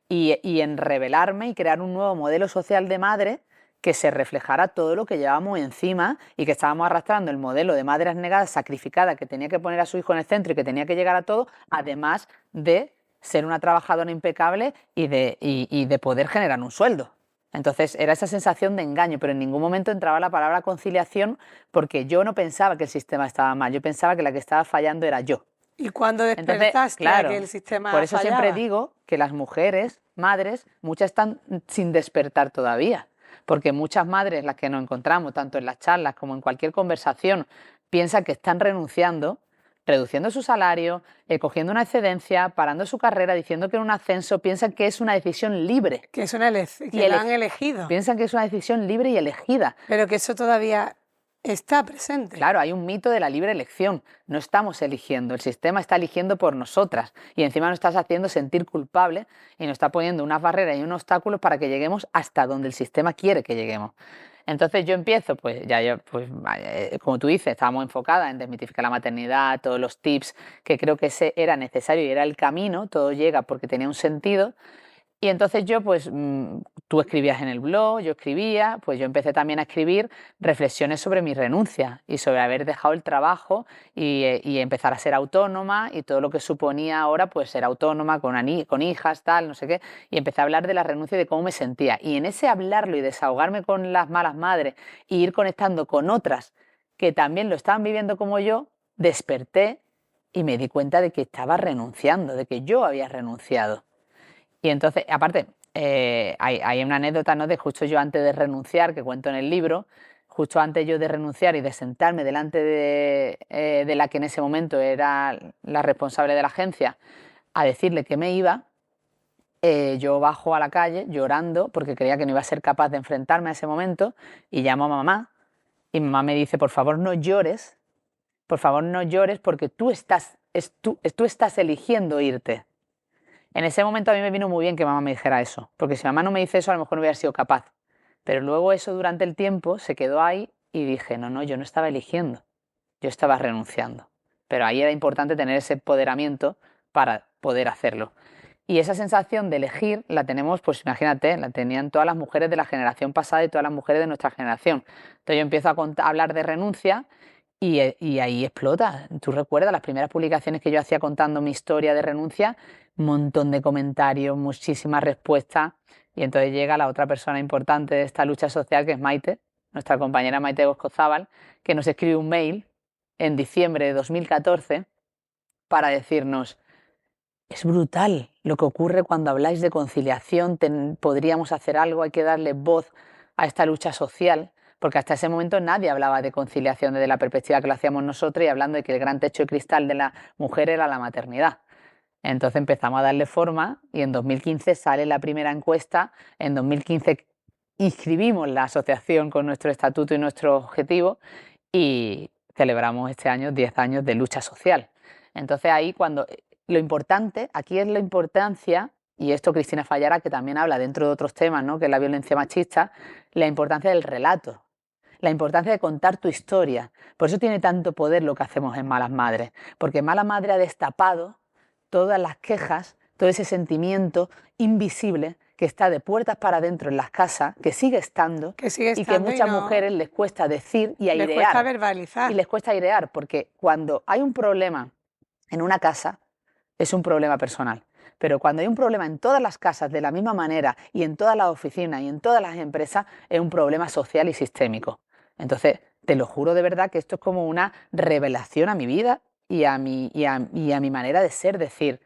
y en rebelarme y crear un nuevo modelo social de madre que se reflejara todo lo que llevábamos encima y que estábamos arrastrando el modelo de madre abnegada, sacrificada, que tenía que poner a su hijo en el centro y que tenía que llegar a todo, además de ser una trabajadora impecable y de poder generar un sueldo. Entonces era esa sensación de engaño, pero en ningún momento entraba la palabra conciliación porque yo no pensaba que el sistema estaba mal, yo pensaba que la que estaba fallando era yo. ¿Y cuando despertaste Entonces, claro, que el sistema por eso fallaba? siempre digo que las mujeres, madres, muchas están sin despertar todavía. Porque muchas madres, las que nos encontramos, tanto en las charlas como en cualquier conversación, piensan que están renunciando, reduciendo su salario, cogiendo una excedencia, parando su carrera, diciendo que es un ascenso, piensan que es una decisión libre. Que es una que lo han elegido. Piensan que es una decisión libre y elegida. Pero que eso todavía está presente. Claro, hay un mito de la libre elección. No estamos eligiendo, el sistema está eligiendo por nosotras y encima nos estás haciendo sentir culpable y nos está poniendo unas barreras y unos obstáculos para que lleguemos hasta donde el sistema quiere que lleguemos. Entonces yo empiezo, como tú dices, estábamos enfocadas en desmitificar la maternidad, todos los tips, que creo que ese era necesario y era el camino, todo llega porque tenía un sentido. Y entonces yo, tú escribías en el blog, yo escribía, pues yo empecé también a escribir reflexiones sobre mi renuncia y sobre haber dejado el trabajo y empezar a ser autónoma y todo lo que suponía ahora, pues ser autónoma con hijas, tal, no sé qué. Y empecé a hablar de la renuncia y de cómo me sentía. Y en ese hablarlo y desahogarme con las malas madres e ir conectando con otras que también lo estaban viviendo como yo, desperté y me di cuenta de que estaba renunciando, de que yo había renunciado. Y entonces, aparte, hay una anécdota, ¿no?, de justo yo antes de renunciar, que cuento en el libro, justo antes yo de renunciar y de sentarme delante de la que en ese momento era la responsable de la agencia, a decirle que me iba, yo bajo a la calle llorando porque creía que no iba a ser capaz de enfrentarme a ese momento y llamo a mamá y mamá me dice, por favor no llores porque tú estás eligiendo irte. En ese momento a mí me vino muy bien que mamá me dijera eso, porque si mamá no me dice eso a lo mejor no hubiera sido capaz. Pero luego eso durante el tiempo se quedó ahí y dije, no, yo no estaba eligiendo, yo estaba renunciando. Pero ahí era importante tener ese empoderamiento para poder hacerlo. Y esa sensación de elegir la tenemos, pues imagínate, la tenían todas las mujeres de la generación pasada y todas las mujeres de nuestra generación. Entonces yo empiezo a hablar de renuncia y ahí explota. Tú recuerdas las primeras publicaciones que yo hacía contando mi historia de renuncia, un montón de comentarios, muchísimas respuestas. Y entonces llega la otra persona importante de esta lucha social, que es Maite, nuestra compañera Maite Goscozábal, que nos escribe un mail en diciembre de 2014 para decirnos, es brutal lo que ocurre cuando habláis de conciliación, podríamos hacer algo, hay que darle voz a esta lucha social. Porque hasta ese momento nadie hablaba de conciliación desde la perspectiva que lo hacíamos nosotros y hablando de que el gran techo de cristal de la mujer era la maternidad. Entonces empezamos a darle forma y en 2015 sale la primera encuesta, en 2015 inscribimos la asociación con nuestro estatuto y nuestro objetivo y celebramos este año 10 años de lucha social. Entonces ahí lo importante, aquí es la importancia, y esto Cristina Fallara, que también habla dentro de otros temas, ¿no?, que es la violencia machista, la importancia del relato, la importancia de contar tu historia. Por eso tiene tanto poder lo que hacemos en Malas Madres, porque Mala Madre ha destapado todas las quejas, todo ese sentimiento invisible que está de puertas para adentro en las casas, que sigue estando, y que a muchas mujeres les cuesta decir y airear. Les cuesta verbalizar. Y les cuesta airear, porque cuando hay un problema en una casa, es un problema personal. Pero cuando hay un problema en todas las casas de la misma manera, y en todas las oficinas y en todas las empresas, es un problema social y sistémico. Entonces, te lo juro de verdad que esto es como una revelación a mi vida y a mi manera de ser, decir,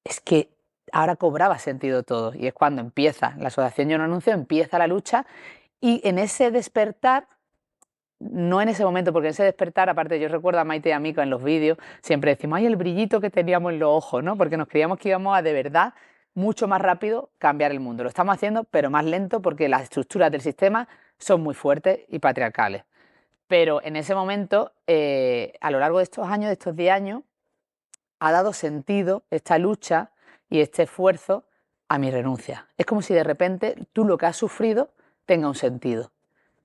es que ahora cobraba sentido todo. Y es cuando empieza la asociación Yo No Renuncio, empieza la lucha, y en ese despertar, no en ese momento, porque en ese despertar, aparte yo recuerdo a Maite y a Mico en los vídeos, siempre decimos, ay, el brillito que teníamos en los ojos, ¿no? Porque nos creíamos que íbamos a de verdad mucho más rápido cambiar el mundo. Lo estamos haciendo, pero más lento, porque las estructuras del sistema son muy fuertes y patriarcales. Pero en ese momento, a lo largo de estos años, de estos 10 años, ha dado sentido esta lucha y este esfuerzo a mi renuncia. Es como si de repente tú lo que has sufrido tenga un sentido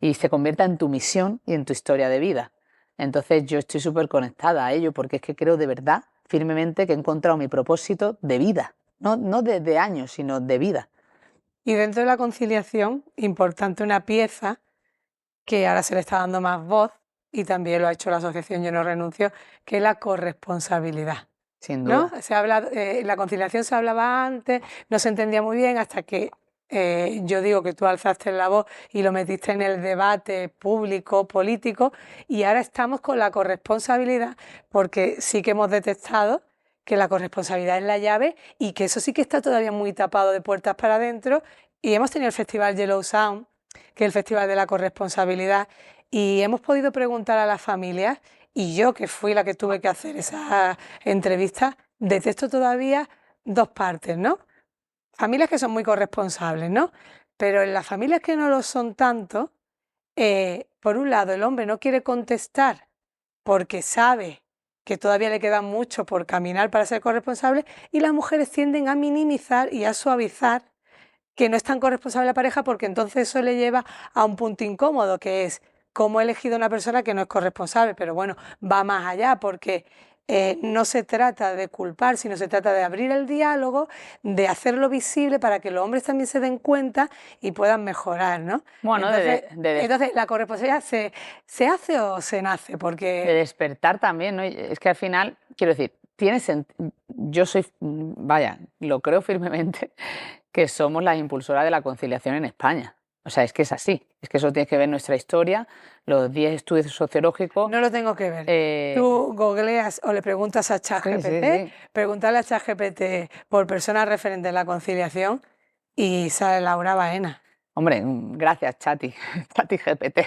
y se convierta en tu misión y en tu historia de vida. Entonces yo estoy súper conectada a ello, porque es que creo de verdad, firmemente, que he encontrado mi propósito de vida, no de años, sino de vida. Y dentro de la conciliación, importante una pieza que ahora se le está dando más voz, y también lo ha hecho la asociación Yo No Renuncio, que es la corresponsabilidad. Sin duda. ¿No? La conciliación se hablaba antes, no se entendía muy bien, hasta que yo digo que tú alzaste la voz y lo metiste en el debate público, político, y ahora estamos con la corresponsabilidad, porque sí que hemos detectado que la corresponsabilidad es la llave y que eso sí que está todavía muy tapado de puertas para adentro. Y hemos tenido el festival Yellow Sound, que es el festival de la corresponsabilidad, y hemos podido preguntar a las familias, y yo, que fui la que tuve que hacer esa entrevista, detecto todavía dos partes, ¿no? Familias que son muy corresponsables, ¿no? Pero en las familias que no lo son tanto, por un lado, el hombre no quiere contestar porque sabe que todavía le queda mucho por caminar para ser corresponsable, y las mujeres tienden a minimizar y a suavizar que no es tan corresponsable la pareja, porque entonces eso le lleva a un punto incómodo, que es cómo he elegido una persona que no es corresponsable. Pero bueno, va más allá, porque no se trata de culpar, sino se trata de abrir el diálogo, de hacerlo visible para que los hombres también se den cuenta y puedan mejorar, ¿no? Bueno, entonces la corresponsabilidad ¿se hace o se nace? Porque de despertar también, ¿no? Es que al final, quiero decir, yo soy, vaya, lo creo firmemente, que somos las impulsoras de la conciliación en España. O sea, es que es así, es que eso tienes que ver nuestra historia, los 10 estudios sociológicos. No lo tengo que ver. Tú googleas o le preguntas a ChatGPT, sí. Pregúntale a ChatGPT por personas referentes en la conciliación y sale Laura Baena. Hombre, gracias, ChatGPT.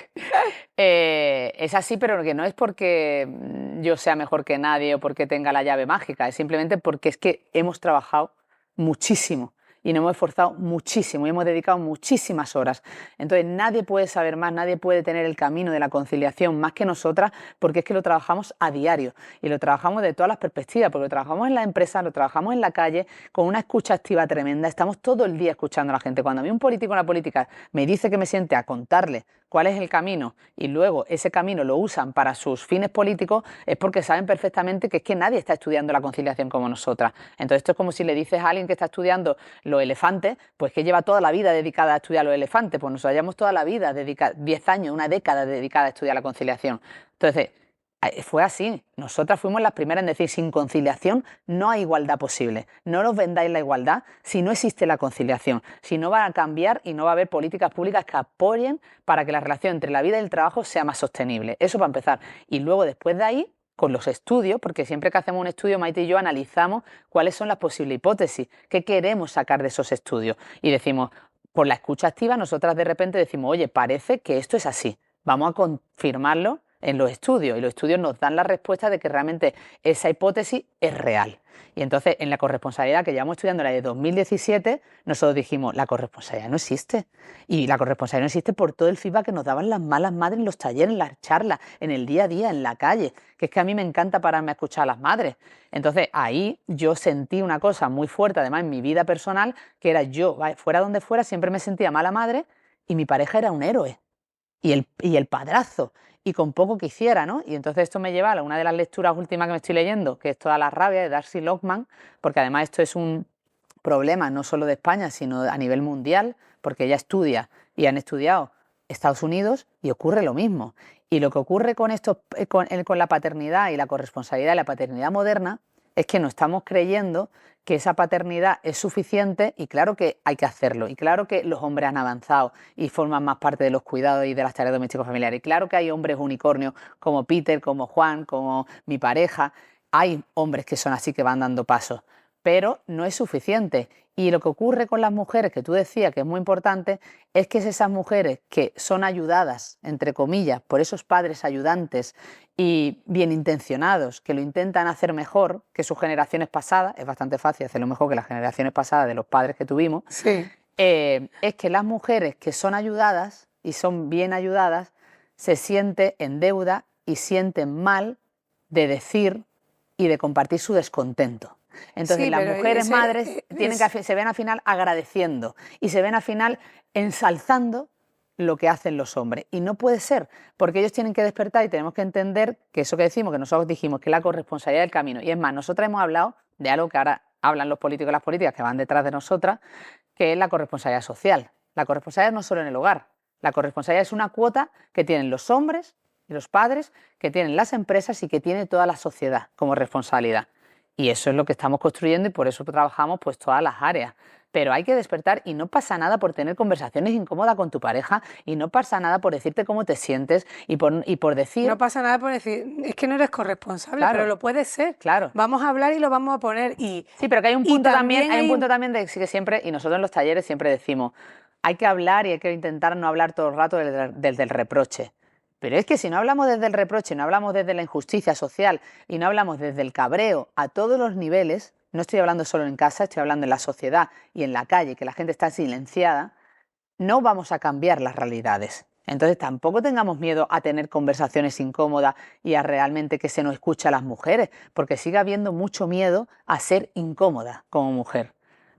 Es así, pero que no es porque yo sea mejor que nadie o porque tenga la llave mágica, es simplemente porque es que hemos trabajado muchísimo y nos hemos esforzado muchísimo y hemos dedicado muchísimas horas. Entonces nadie puede saber más, nadie puede tener el camino de la conciliación más que nosotras, porque es que lo trabajamos a diario y lo trabajamos de todas las perspectivas, porque lo trabajamos en la empresa, lo trabajamos en la calle, con una escucha activa tremenda, estamos todo el día escuchando a la gente. Cuando a mí un político en la política me dice que me siente a contarle cuál es el camino y luego ese camino lo usan para sus fines políticos, es porque saben perfectamente que es que nadie está estudiando la conciliación como nosotras. Entonces esto es como si le dices a alguien que está estudiando los elefantes, pues que lleva toda la vida dedicada a estudiar los elefantes, pues nos hayamos toda la vida dedicada, 10 años, una década dedicada a estudiar la conciliación. Entonces, fue así. Nosotras fuimos las primeras en decir, sin conciliación no hay igualdad posible. No nos vendáis la igualdad si no existe la conciliación, si no va a cambiar y no va a haber políticas públicas que apoyen para que la relación entre la vida y el trabajo sea más sostenible. Eso para empezar. Y luego, después de ahí, con los estudios, porque siempre que hacemos un estudio, Maite y yo analizamos cuáles son las posibles hipótesis, qué queremos sacar de esos estudios. Y decimos, por la escucha activa, nosotras de repente decimos, oye, parece que esto es así. Vamos a confirmarlo en los estudios, y los estudios nos dan la respuesta de que realmente esa hipótesis es real. Y entonces, en la corresponsabilidad, que llevamos estudiando la de 2017, nosotros dijimos, la corresponsabilidad no existe. Y la corresponsabilidad no existe por todo el feedback que nos daban las malas madres en los talleres, en las charlas, en el día a día, en la calle, que es que a mí me encanta pararme a escuchar a las madres. Entonces, ahí yo sentí una cosa muy fuerte, además, en mi vida personal, que era yo, fuera donde fuera, siempre me sentía mala madre y mi pareja era un héroe. Y el padrazo, y con poco que hiciera, ¿no? Y entonces esto me lleva a una de las lecturas últimas que me estoy leyendo, que es Toda la rabia, de Darcy Lockman, porque además esto es un problema no solo de España, sino a nivel mundial, porque ella estudia y han estudiado Estados Unidos y ocurre lo mismo. Y lo que ocurre con la paternidad y la corresponsabilidad y la paternidad moderna es que no estamos creyendo que esa paternidad es suficiente, y claro que hay que hacerlo, y claro que los hombres han avanzado y forman más parte de los cuidados y de las tareas domésticos familiares, y claro que hay hombres unicornios como Peter, como Juan, como mi pareja, hay hombres que son así, que van dando pasos, pero no es suficiente. Y lo que ocurre con las mujeres, que tú decías que es muy importante, es que esas mujeres que son ayudadas, entre comillas, por esos padres ayudantes y bien intencionados, que lo intentan hacer mejor que sus generaciones pasadas, es bastante fácil hacerlo mejor que las generaciones pasadas de los padres que tuvimos, Sí. Es que las mujeres que son ayudadas y son bien ayudadas se sienten en deuda y sienten mal de decir y de compartir su descontento. Entonces Sí, las pero mujeres ese- madres se ven al final agradeciendo y se ven al final ensalzando lo que hacen los hombres. Y no puede ser, porque ellos tienen que despertar y tenemos que entender que eso que decimos, que nosotros dijimos, que es la corresponsabilidad del camino. Y es más, nosotras hemos hablado de algo que ahora hablan los políticos y las políticas que van detrás de nosotras, que es la corresponsabilidad social. La corresponsabilidad no solo en el hogar, la corresponsabilidad es una cuota que tienen los hombres y los padres, que tienen las empresas y que tiene toda la sociedad como responsabilidad. Y eso es lo que estamos construyendo y por eso trabajamos pues todas las áreas. Pero hay que despertar y no pasa nada por tener conversaciones incómodas con tu pareja y no pasa nada por decirte cómo te sientes y por decir... No pasa nada por decir, es que no eres corresponsable, Claro. pero lo puedes ser. Claro. Vamos a hablar y lo vamos a poner. Y Sí, pero que hay un y punto también también, hay un hay- punto también de que siempre, y nosotros en los talleres siempre decimos, hay que hablar y hay que intentar no hablar todo el rato desde el reproche. Pero es que si no hablamos desde el reproche, no hablamos desde la injusticia social y no hablamos desde el cabreo a todos los niveles, no estoy hablando solo en casa, estoy hablando en la sociedad y en la calle, que la gente está silenciada, no vamos a cambiar las realidades. Entonces tampoco tengamos miedo a tener conversaciones incómodas y a realmente que se nos escuche a las mujeres, porque sigue habiendo mucho miedo a ser incómoda como mujer.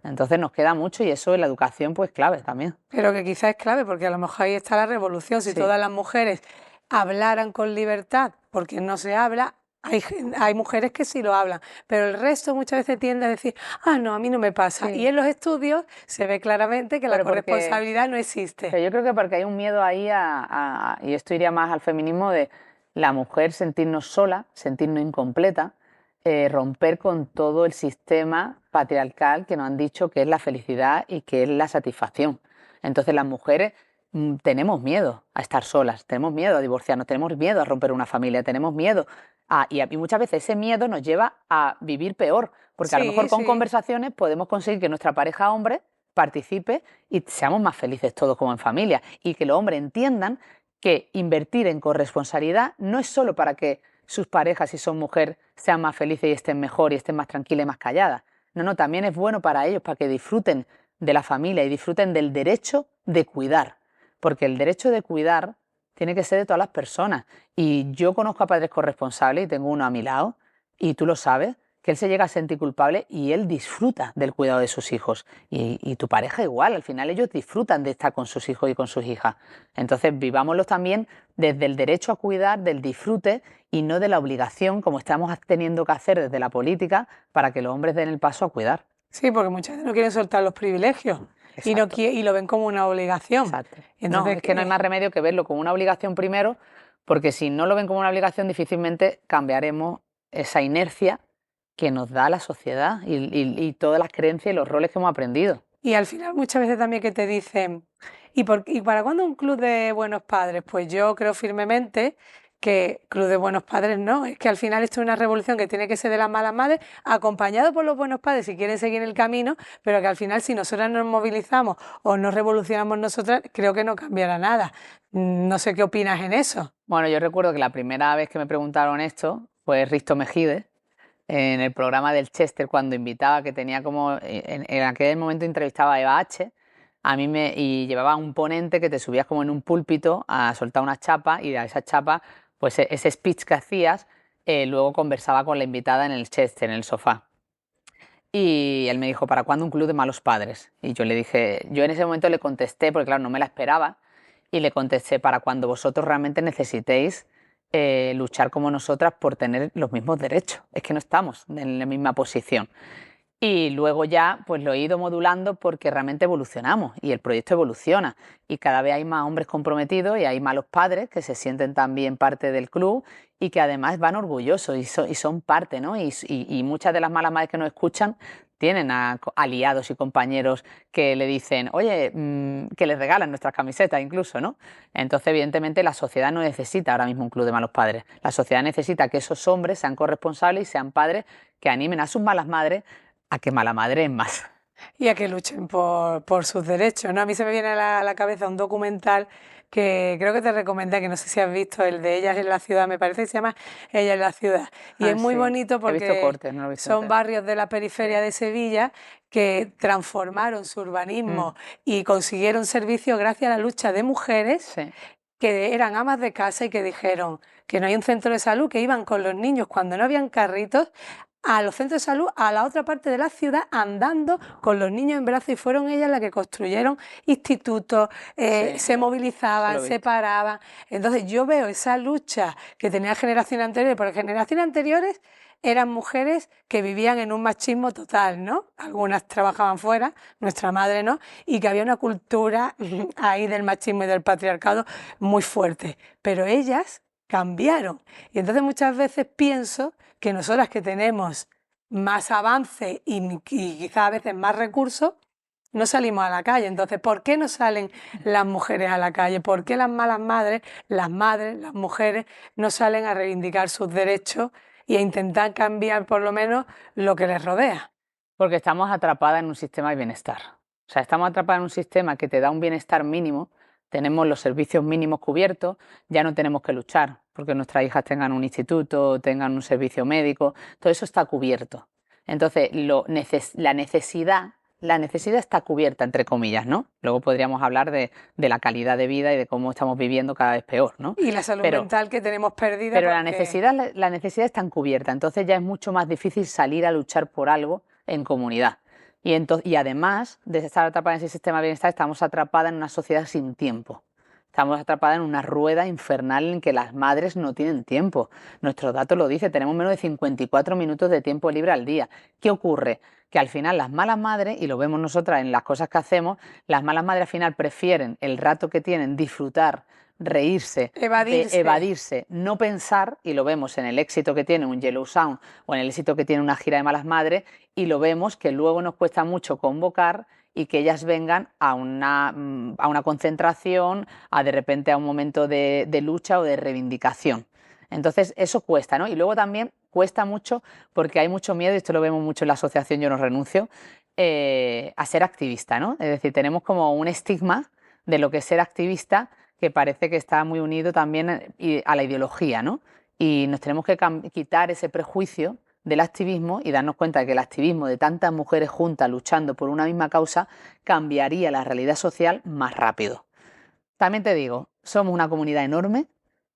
Entonces nos queda mucho y eso en la educación pues clave también. Pero que quizás es clave, porque a lo mejor ahí está la revolución. Si Sí. todas las mujeres hablaran con libertad, porque no se habla, hay mujeres que sí lo hablan, pero el resto muchas veces tiende a decir, ah, no, a mí no me pasa. Sí. Y en los estudios se ve claramente que la Pero porque- corresponsabilidad no existe. Pero yo creo que porque hay un miedo ahí y esto iría más al feminismo de la mujer sentirnos sola, sentirnos incompleta, romper con todo el sistema patriarcal que nos han dicho que es la felicidad y que es la satisfacción. Entonces las mujeres tenemos miedo a estar solas, tenemos miedo a divorciarnos, tenemos miedo a romper una familia, tenemos miedo y muchas veces ese miedo nos lleva a vivir peor, porque a lo Sí, mejor con sí. conversaciones podemos conseguir que nuestra pareja hombre participe y seamos más felices todos como en familia, y que los hombres entiendan que invertir en corresponsabilidad no es solo para que sus parejas, si son mujer, sean más felices y estén mejor y estén más tranquilas y más calladas. No, también es bueno para ellos, para que disfruten de la familia y disfruten del derecho de cuidar, porque el derecho de cuidar tiene que ser de todas las personas. Y yo conozco a padres corresponsables y tengo uno a mi lado, y tú lo sabes, que él se llega a sentir culpable y él disfruta del cuidado de sus hijos. Y tu pareja igual, al final ellos disfrutan de estar con sus hijos y con sus hijas. Entonces vivámoslo también desde el derecho a cuidar, del disfrute y no de la obligación, como estamos teniendo que hacer desde la política, para que los hombres den el paso a cuidar. Sí, porque muchas veces no quieren soltar los privilegios Exacto. y lo ven como una obligación. Exacto. Entonces, No, es que no hay más remedio que verlo como una obligación primero, porque si no lo ven como una obligación, difícilmente cambiaremos esa inercia que nos da la sociedad y todas las creencias y los roles que hemos aprendido. Y al final muchas veces también que te dicen, ¿y para cuándo un club de buenos padres? Pues yo creo firmemente que Club de Buenos Padres no, es que al final esto es una revolución que tiene que ser de las malas madres, acompañado por los buenos padres si quieren seguir el camino, pero que al final si nosotras nos movilizamos o nos revolucionamos nosotras, creo que no cambiará nada. No sé qué opinas en eso. Bueno, yo recuerdo que la primera vez que me preguntaron esto fue Risto Mejide, en el programa del Chester, cuando invitaba, que tenía como, en aquel momento entrevistaba a Eva H., y llevaba un ponente que te subías como en un púlpito a soltar una chapa, y a esa chapa, pues ese speech que hacías, luego conversaba con la invitada en el Chester, en el sofá. Y él me dijo, ¿para cuándo un club de malos padres? Y yo le dije, yo en ese momento le contesté, porque claro, no me la esperaba, y le contesté, para cuando vosotros realmente necesitéis luchar como nosotras por tener los mismos derechos. Es que no estamos en la misma posición. Y luego ya pues lo he ido modulando porque realmente evolucionamos y el proyecto evoluciona y cada vez hay más hombres comprometidos y hay malos padres que se sienten también parte del club y que además van orgullosos y son parte, ¿no? Y muchas de las malas madres que nos escuchan tienen a aliados y compañeros que le dicen, oye, que les regalan nuestras camisetas incluso, ¿no? Entonces, evidentemente, la sociedad no necesita ahora mismo un club de malos padres. La sociedad necesita que esos hombres sean corresponsables y sean padres que animen a sus malas madres a que mala madre es más. Y a que luchen por sus derechos, ¿no? A mí se me viene a la cabeza un documental que creo que te recomendé, que no sé si has visto, el de Ellas en la ciudad, me parece que se llama Ellas en la ciudad. Y es muy sí. bonito He visto porque cortes, no lo he visto son entero. barrios de la periferia de Sevilla que transformaron su urbanismo y consiguieron servicios gracias a la lucha de mujeres Sí. que eran amas de casa y que dijeron que no hay un centro de salud, que iban con los niños cuando no habían carritos a los centros de salud, a la otra parte de la ciudad, andando con los niños en brazos, y fueron ellas las que construyeron institutos, Sí, se movilizaban, lo he se visto. paraban. Entonces yo veo esa lucha que tenía generaciones anteriores, porque generaciones anteriores eran mujeres que vivían en un machismo total, ¿no? Algunas trabajaban fuera, nuestra madre no, y que había una cultura ahí del machismo y del patriarcado muy fuerte. Pero ellas cambiaron. Y entonces muchas veces pienso que nosotras que tenemos más avance y quizás a veces más recursos, no salimos a la calle. Entonces, ¿por qué no salen las mujeres a la calle? ¿Por qué las malas madres, las mujeres, no salen a reivindicar sus derechos y a intentar cambiar por lo menos lo que les rodea? Porque estamos atrapadas en un sistema de bienestar. O sea, estamos atrapadas en un sistema que te da un bienestar mínimo, tenemos los servicios mínimos cubiertos, ya no tenemos que luchar porque nuestras hijas tengan un instituto, tengan un servicio médico, todo eso está cubierto. Entonces, la necesidad está cubierta, entre comillas, ¿no? Luego podríamos hablar de la calidad de vida y de cómo estamos viviendo cada vez peor, ¿no? Y la salud mental que tenemos perdida. Pero la necesidad está cubierta, entonces ya es mucho más difícil salir a luchar por algo en comunidad. Y además de estar atrapada en ese sistema de bienestar, estamos atrapadas en una sociedad sin tiempo. Estamos atrapadas en una rueda infernal en que las madres no tienen tiempo. Nuestros datos lo dicen, tenemos menos de 54 minutos de tiempo libre al día. ¿Qué ocurre? Que al final las malas madres, y lo vemos nosotras en las cosas que hacemos, las malas madres al final prefieren el rato que tienen disfrutar, reírse, evadirse, no pensar, y lo vemos en el éxito que tiene un Yellow Sound o en el éxito que tiene una gira de malas madres, y lo vemos que luego nos cuesta mucho convocar y que ellas vengan a una concentración, de repente a un momento de lucha o de reivindicación. Entonces eso cuesta, ¿no? Y luego también cuesta mucho porque hay mucho miedo, y esto lo vemos mucho en la asociación Yo No Renuncio, a ser activista, ¿no? Es decir, tenemos como un estigma de lo que es ser activista, que parece que está muy unido también a la ideología, ¿no? Y nos tenemos que quitar ese prejuicio del activismo y darnos cuenta de que el activismo de tantas mujeres juntas luchando por una misma causa cambiaría la realidad social más rápido. También te digo, somos una comunidad enorme,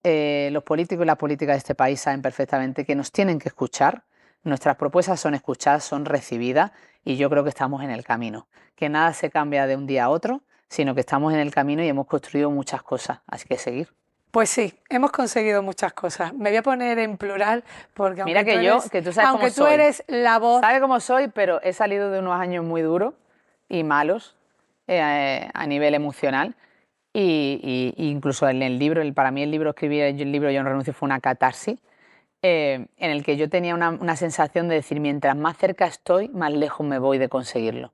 los políticos y las políticas de este país saben perfectamente que nos tienen que escuchar, nuestras propuestas son escuchadas, son recibidas, y yo creo que estamos en el camino, que nada se cambia de un día a otro, sino que estamos en el camino y hemos construido muchas cosas, así que seguir. Pues sí, hemos conseguido muchas cosas. Me voy a poner en plural porque mira que tú sabes cómo soy. Tú eres la voz. Sabes cómo soy, pero he salido de unos años muy duros y malos a nivel emocional, y incluso en el libro, para mí el libro Yo No Renuncio fue una catarsis, en el que yo tenía una sensación de decir, mientras más cerca estoy, más lejos me voy de conseguirlo.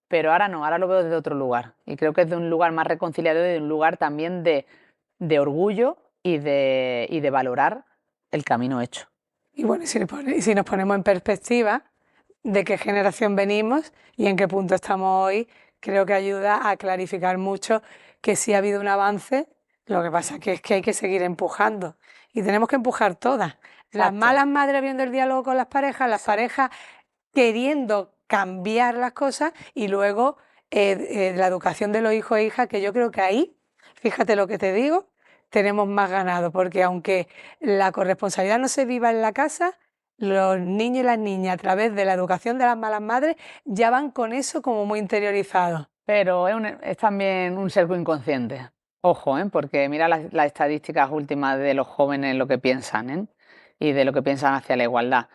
Pero ahora no, ahora lo veo desde otro lugar, y creo que es de un lugar más reconciliador y de un lugar también de orgullo y de valorar el camino hecho. Y bueno, y si nos ponemos en perspectiva de qué generación venimos y en qué punto estamos hoy, creo que ayuda a clarificar mucho que sí ha habido un avance, lo que pasa es que hay que seguir empujando y tenemos que empujar todas. Las Exacto. malas madres viendo el diálogo con las parejas, las parejas queriendo cambiar las cosas y luego la educación de los hijos e hijas, que yo creo que ahí, fíjate lo que te digo, tenemos más ganado, porque aunque la corresponsabilidad no se viva en la casa, los niños y las niñas a través de la educación de las malas madres ya van con eso como muy interiorizados. Pero es también un sesgo inconsciente. Ojo, porque mira las estadísticas últimas de los jóvenes, lo que piensan, y de lo que piensan hacia la igualdad.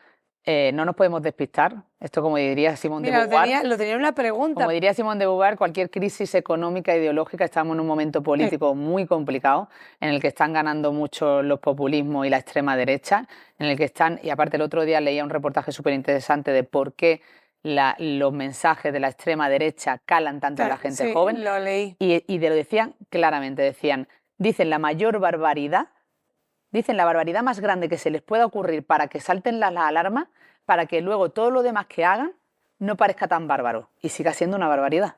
No nos podemos despistar. Esto, como diría Simone de Beauvoir, lo tenía en una pregunta. como diría Simone de Beauvoir, cualquier crisis económica e ideológica, estamos en un momento político muy complicado, en el que están ganando mucho los populismos y la extrema derecha, en el que están, y aparte el otro día leía un reportaje súper interesante de por qué los mensajes de la extrema derecha calan tanto en la gente joven. Lo leí. Y lo decían claramente, dicen la mayor barbaridad, dicen la barbaridad más grande que se les pueda ocurrir para que salten las alarmas, para que luego todo lo demás que hagan no parezca tan bárbaro y siga siendo una barbaridad.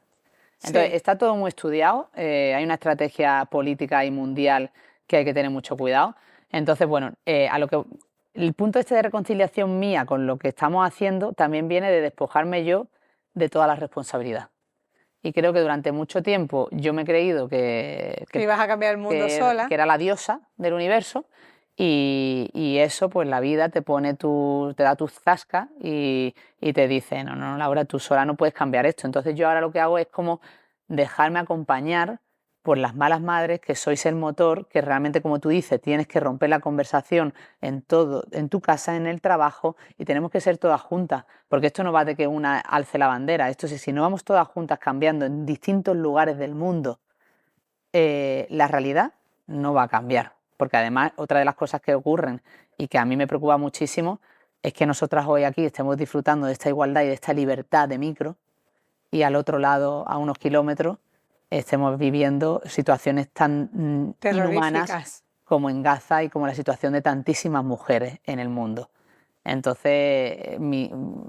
Entonces, está todo muy estudiado, hay una estrategia política y mundial que hay que tener mucho cuidado. Entonces, bueno, el punto de reconciliación mía con lo que estamos haciendo también viene de despojarme yo de toda la responsabilidad. Y creo que durante mucho tiempo yo me he creído que ibas a cambiar el mundo sola. Que era la diosa del universo, y eso, pues la vida te da tus zascas y te dice, no, Laura, tú sola no puedes cambiar esto. Entonces yo ahora lo que hago es como dejarme acompañar por las malas madres, que sois el motor, que realmente, como tú dices, tienes que romper la conversación en todo, en tu casa, en el trabajo, y tenemos que ser todas juntas, porque esto no va de que una alce la bandera, esto si no vamos todas juntas cambiando en distintos lugares del mundo, la realidad no va a cambiar, porque además otra de las cosas que ocurren y que a mí me preocupa muchísimo es que nosotras hoy aquí estemos disfrutando de esta igualdad y de esta libertad de micro, y al otro lado, a unos kilómetros, estemos viviendo situaciones tan inhumanas como en Gaza y como la situación de tantísimas mujeres en el mundo. Entonces,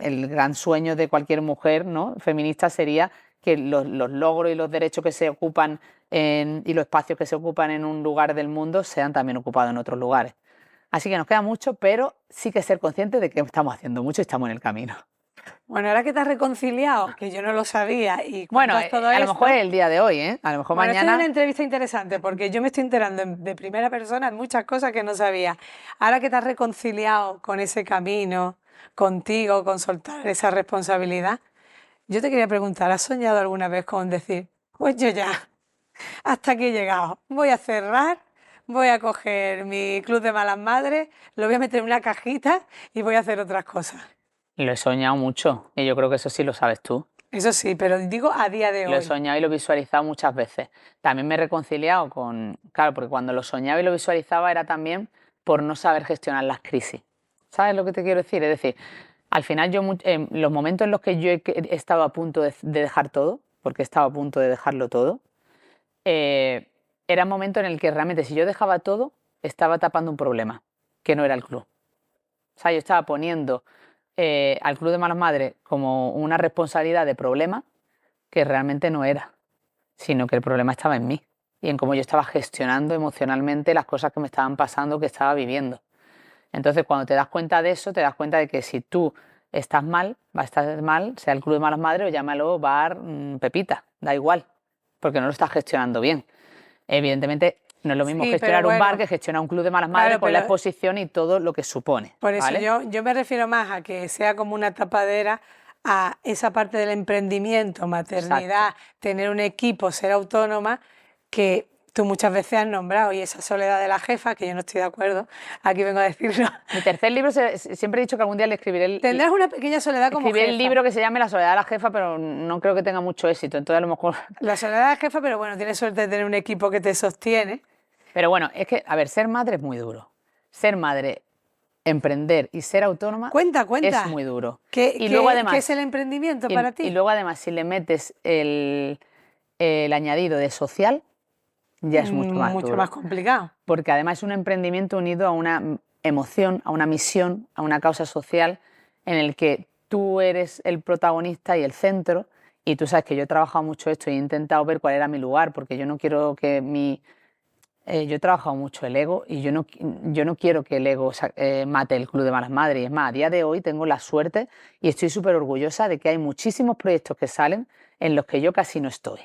el gran sueño de cualquier mujer, ¿no?, feminista sería que los logros y los derechos que se ocupan y los espacios que se ocupan en un lugar del mundo sean también ocupados en otros lugares. Así que nos queda mucho, pero sí que ser conscientes de que estamos haciendo mucho y estamos en el camino. Bueno, ahora que te has reconciliado, que yo no lo sabía, y bueno, todo a esto, lo mejor es el día de hoy, a lo mejor mañana. Esto es una entrevista interesante, porque yo me estoy enterando de primera persona de muchas cosas que no sabía. Ahora que te has reconciliado con ese camino, contigo, con soltar esa responsabilidad, yo te quería preguntar, ¿has soñado alguna vez con decir, pues yo ya, hasta aquí he llegado, voy a cerrar, voy a coger mi club de malas madres, lo voy a meter en una cajita y voy a hacer otras cosas? Lo he soñado mucho, y yo creo que eso sí lo sabes tú. Eso sí, pero digo a día de hoy. Lo he soñado y lo he visualizado muchas veces. También me he reconciliado con... Claro, porque cuando lo soñaba y lo visualizaba era también por no saber gestionar las crisis. ¿Sabes lo que te quiero decir? Es decir, al final los momentos en los que yo he estado a punto de dejar todo, porque he estado a punto de dejarlo todo, era un momento en el que realmente si yo dejaba todo, estaba tapando un problema, que no era el club. O sea, yo estaba poniendo al Club de Malas Madres como una responsabilidad de problema que realmente no era, sino que el problema estaba en mí y en cómo yo estaba gestionando emocionalmente las cosas que me estaban pasando, que estaba viviendo. Entonces, cuando te das cuenta de eso, te das cuenta de que si tú estás mal, va a estar mal, sea el Club de Malas Madres o llámalo bar Pepita, da igual, porque no lo estás gestionando bien. Evidentemente, no es lo mismo gestionar un bar que gestionar un club de malas madres, con la exposición y todo lo que supone. Por eso yo me refiero más a que sea como una tapadera a esa parte del emprendimiento, maternidad, tener un equipo, ser autónoma, que tú muchas veces has nombrado, y esa soledad de la jefa, que yo no estoy de acuerdo, aquí vengo a decirlo. Mi tercer libro, siempre he dicho que algún día le escribiré... Tendrás una pequeña soledad como jefa. Escribiré el libro que se llame La soledad de la jefa, pero no creo que tenga mucho éxito, entonces a lo mejor... La soledad de la jefa, pero bueno, tienes suerte de tener un equipo que te sostiene. Pero bueno, es que, a ver, ser madre es muy duro. Ser madre, emprender y ser autónoma es muy duro. Luego, además, ¿qué es el emprendimiento para ti? Y luego además, si le metes el añadido de social, ya es mucho más duro. más complicado. Porque además es un emprendimiento unido a una emoción, a una misión, a una causa social en el que tú eres el protagonista y el centro. Y tú sabes que yo he trabajado mucho esto y he intentado ver cuál era mi lugar, porque yo no quiero que yo he trabajado mucho el ego y yo no quiero que el ego mate el Club de Malas Madres. Y es más, a día de hoy tengo la suerte y estoy súper orgullosa de que hay muchísimos proyectos que salen en los que yo casi no estoy.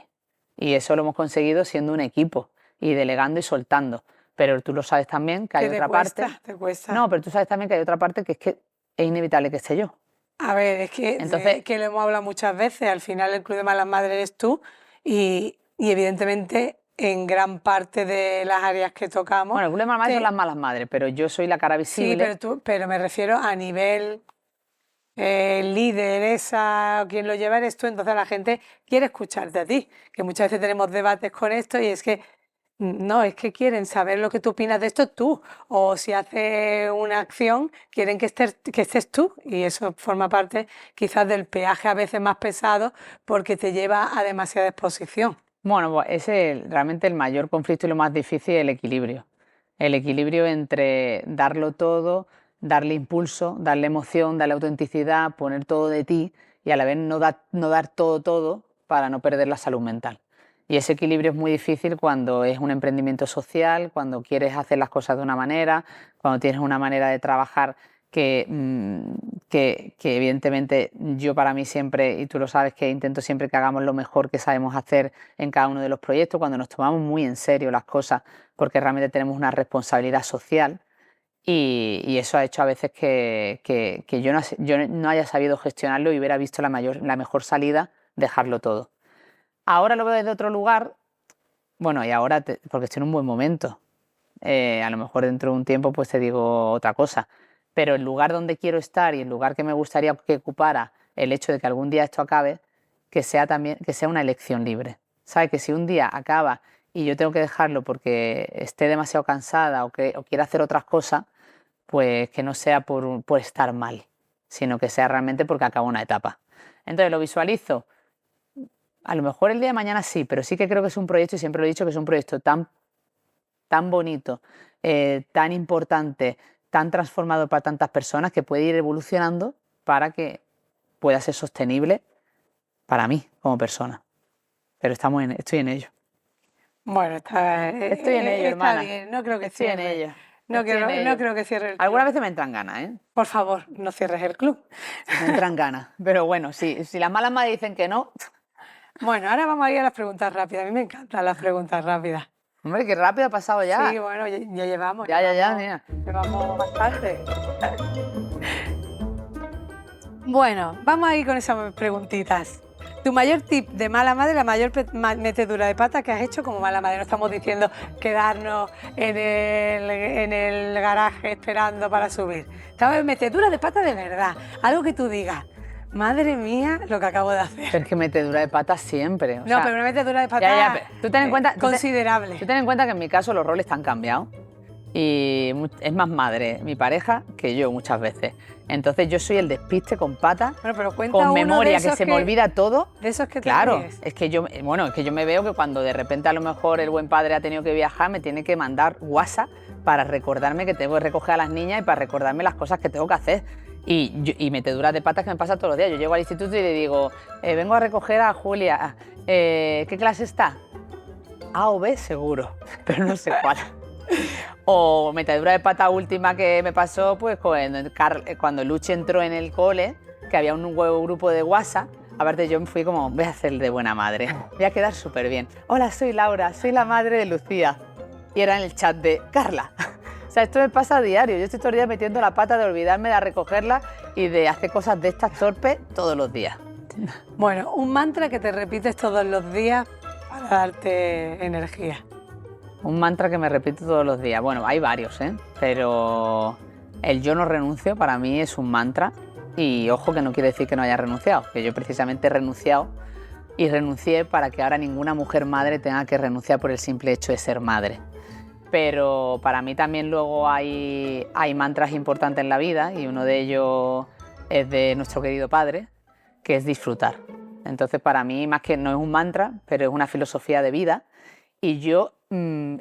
Y eso lo hemos conseguido siendo un equipo y delegando y soltando. Pero tú lo sabes también que hay otra parte. ¿Te cuesta? No, pero tú sabes también que hay otra parte que es inevitable que esté yo. A ver, es que, Entonces, que lo hemos hablado muchas veces, al final el Club de Malas Madres eres tú y evidentemente en gran parte de las áreas que tocamos... Bueno, el Club de Malas Madres son las malas madres, pero yo soy la cara visible. Sí, pero me refiero a nivel líder, o quien lo lleva eres tú, entonces la gente quiere escucharte a ti, que muchas veces tenemos debates con esto y es que no, es que quieren saber lo que tú opinas de esto tú, o si hace una acción, quieren que estés tú, y eso forma parte quizás del peaje a veces más pesado porque te lleva a demasiada exposición. Bueno, pues ese es realmente el mayor conflicto y lo más difícil, el equilibrio. El equilibrio entre darlo todo, darle impulso, darle emoción, darle autenticidad, poner todo de ti y a la vez no dar todo para no perder la salud mental. Y ese equilibrio es muy difícil cuando es un emprendimiento social, cuando quieres hacer las cosas de una manera, cuando tienes una manera de trabajar que evidentemente yo para mí siempre, y tú lo sabes, que intento siempre que hagamos lo mejor que sabemos hacer en cada uno de los proyectos, cuando nos tomamos muy en serio las cosas, porque realmente tenemos una responsabilidad social y eso ha hecho a veces que yo no haya sabido gestionarlo y hubiera visto la mejor salida, dejarlo todo. Ahora lo veo desde otro lugar, bueno, y ahora porque estoy en un buen momento. A lo mejor dentro de un tiempo pues te digo otra cosa, pero el lugar donde quiero estar y el lugar que me gustaría que ocupara el hecho de que algún día esto acabe, que sea una elección libre. ¿Sabes? Que si un día acaba y yo tengo que dejarlo porque esté demasiado cansada o quiera hacer otras cosas, pues que no sea por estar mal, sino que sea realmente porque acaba una etapa. Entonces lo visualizo. A lo mejor el día de mañana sí, pero sí que creo que es un proyecto, y siempre lo he dicho, que es un proyecto tan bonito, tan importante, tan transformador para tantas personas, que puede ir evolucionando para que pueda ser sostenible para mí como persona. Pero estoy en ello. Bueno, estoy en ello, hermana. Está bien, no creo que estoy cierre. en ello. No creo que cierre el club. Algunas veces me entran ganas, ¿eh? Por favor, no cierres el club. Me entran ganas. Pero bueno, si las malas madres dicen que no... Bueno, ahora vamos a ir a las preguntas rápidas. A mí me encantan las preguntas rápidas. Hombre, qué rápido ha pasado ya. Sí, bueno, ya llevamos. Ya, mira. Llevamos bastante. Bueno, vamos a ir con esas preguntitas. Tu mayor tip de mala madre, la mayor metedura de pata que has hecho como mala madre. No estamos diciendo quedarnos en el garaje esperando para subir. Estamos en metedura de pata de verdad. Algo que tú digas. Madre mía, lo que acabo de hacer. Pero es que metedura de pata siempre. No, pero una metedura de pata tú ten en cuenta, considerable. Tú ten en cuenta que en mi caso los roles han cambiado y es más madre mi pareja que yo muchas veces. Entonces yo soy el despiste con patas, bueno, pero cuenta con uno memoria, de esos que se me olvida todo. De esos que te Claro, ríes. es que yo me veo que cuando de repente a lo mejor el buen padre ha tenido que viajar, me tiene que mandar WhatsApp para recordarme que tengo que recoger a las niñas y para recordarme las cosas que tengo que hacer. Y meteduras de patas que me pasa todos los días. Yo llego al instituto y le digo, vengo a recoger a Julia. ¿Qué clase está? A o B seguro, pero no sé cuál. O metedura de pata última que me pasó pues cuando Luchi entró en el cole, que había un nuevo grupo de WhatsApp. Aparte yo me fui como, voy a hacer de buena madre, voy a quedar súper bien. Hola, soy Laura, soy la madre de Lucía. Y era en el chat de Carla. O sea, esto me pasa a diario. Yo estoy todo el día metiendo la pata de olvidarme de recogerla y de hacer cosas de estas torpes todos los días. Bueno, un mantra que te repites todos los días para darte energía. Un mantra que me repito todos los días. Bueno, hay varios, pero el yo no renuncio para mí es un mantra. Y ojo, que no quiere decir que no haya renunciado, que yo precisamente he renunciado y renuncié para que ahora ninguna mujer madre tenga que renunciar por el simple hecho de ser madre. Pero para mí también luego hay mantras importantes en la vida y uno de ellos es de nuestro querido padre, que es disfrutar. Entonces para mí, más que no es un mantra, pero es una filosofía de vida y yo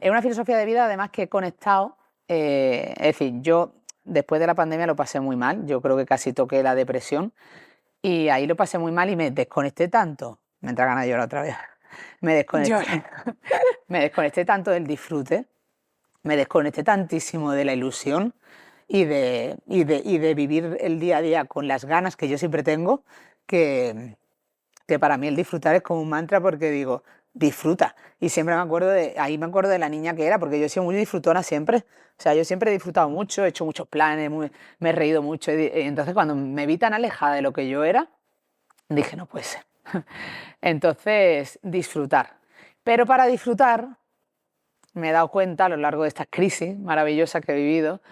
es una filosofía de vida además que he conectado, es decir, yo después de la pandemia lo pasé muy mal, yo creo que casi toqué la depresión y ahí lo pasé muy mal y me desconecté tanto, me entra ganas de llorar otra vez, me desconecté, me desconecté tanto del disfrute, me desconecté tantísimo de la ilusión y de vivir el día a día con las ganas que yo siempre tengo, que para mí el disfrutar es como un mantra porque digo, disfruta. Y siempre ahí me acuerdo de la niña que era, porque yo he sido muy disfrutona siempre. O sea, yo siempre he disfrutado mucho, he hecho muchos planes, me he reído mucho. Entonces, cuando me vi tan alejada de lo que yo era, dije, no puede ser. Entonces, disfrutar. Pero para disfrutar, me he dado cuenta a lo largo de estas crisis maravillosas que he vivido,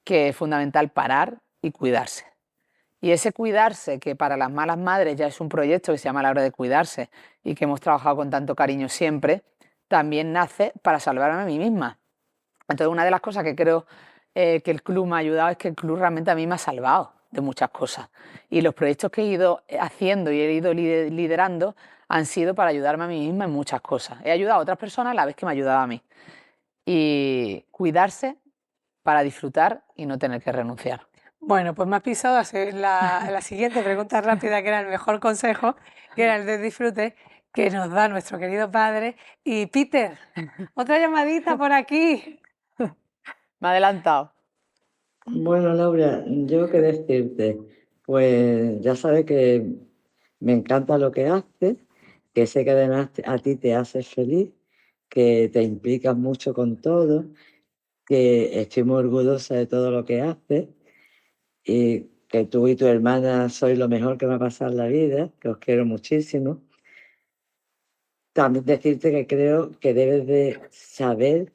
que es fundamental parar y cuidarse. Y ese cuidarse, que para las malas madres ya es un proyecto que se llama La Hora de Cuidarse y que hemos trabajado con tanto cariño siempre, también nace para salvarme a mí misma. Entonces, una de las cosas que creo que el club me ha ayudado es que el club realmente a mí me ha salvado de muchas cosas. Y los proyectos que he ido haciendo y he ido liderando han sido para ayudarme a mí misma en muchas cosas. He ayudado a otras personas a la vez que me ayudaba a mí. Y cuidarse para disfrutar y no tener que renunciar. Bueno, pues me has pisado a hacer la siguiente pregunta rápida, que era el mejor consejo, que era el de disfrute, que nos da nuestro querido padre. Y Peter, otra llamadita por aquí. Me ha adelantado. Bueno, Laura, yo qué decirte, pues ya sabes que me encanta lo que haces, que sé que además a ti te hace feliz, que te implicas mucho con todo, que estoy muy orgullosa de todo lo que haces y que tú y tu hermana sois lo mejor que me ha pasado en la vida, que os quiero muchísimo. También decirte que creo que debes de saber,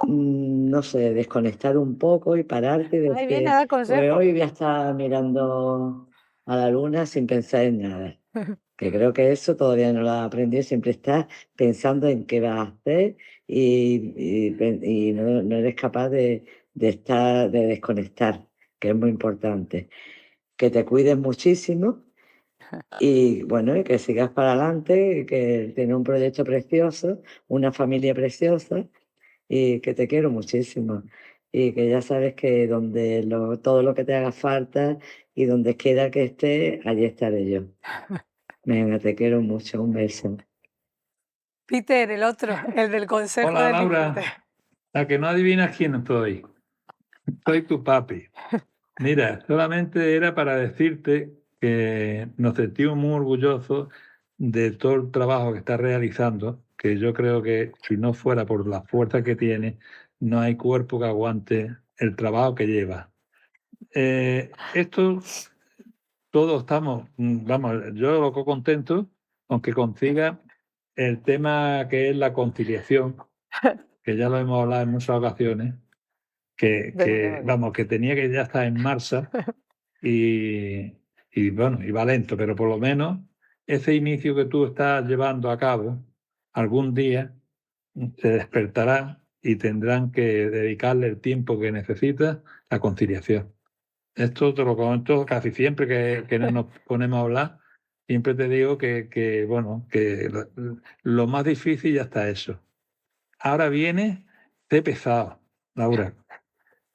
no sé, desconectar un poco y pararte y Ay, viene decir, a dar pues consejos. hoy voy a estar mirando a la luna sin pensar en nada. Que creo que eso todavía no lo has aprendido, siempre estás pensando en qué vas a hacer y no eres capaz de desconectar, que es muy importante. Que te cuides muchísimo y bueno, y que sigas para adelante, que tienes un proyecto precioso, una familia preciosa y que te quiero muchísimo. Y que ya sabes que todo lo que te haga falta y donde quiera que esté, allí estaré yo. Venga, te quiero mucho, un beso. Peter, el otro, el del consejo Hola, del Laura. disfrute. A que no adivinas quién soy. Soy tu papi. Mira, solamente era para decirte que nos sentimos muy orgullosos de todo el trabajo que estás realizando, que yo creo que si no fuera por la fuerza que tiene, no hay cuerpo que aguante el trabajo que lleva. Esto, todos estamos, vamos, yo loco contento, aunque consiga el tema que es la conciliación, que ya lo hemos hablado en muchas ocasiones, vamos, que tenía que ya estar en marcha y bueno, y va lento, pero por lo menos ese inicio que tú estás llevando a cabo, algún día se despertará y tendrán que dedicarle el tiempo que necesita a conciliación. Esto te lo comento casi siempre que nos ponemos a hablar, siempre te digo que bueno, que lo más difícil ya está eso. Ahora viene de pesado, Laura.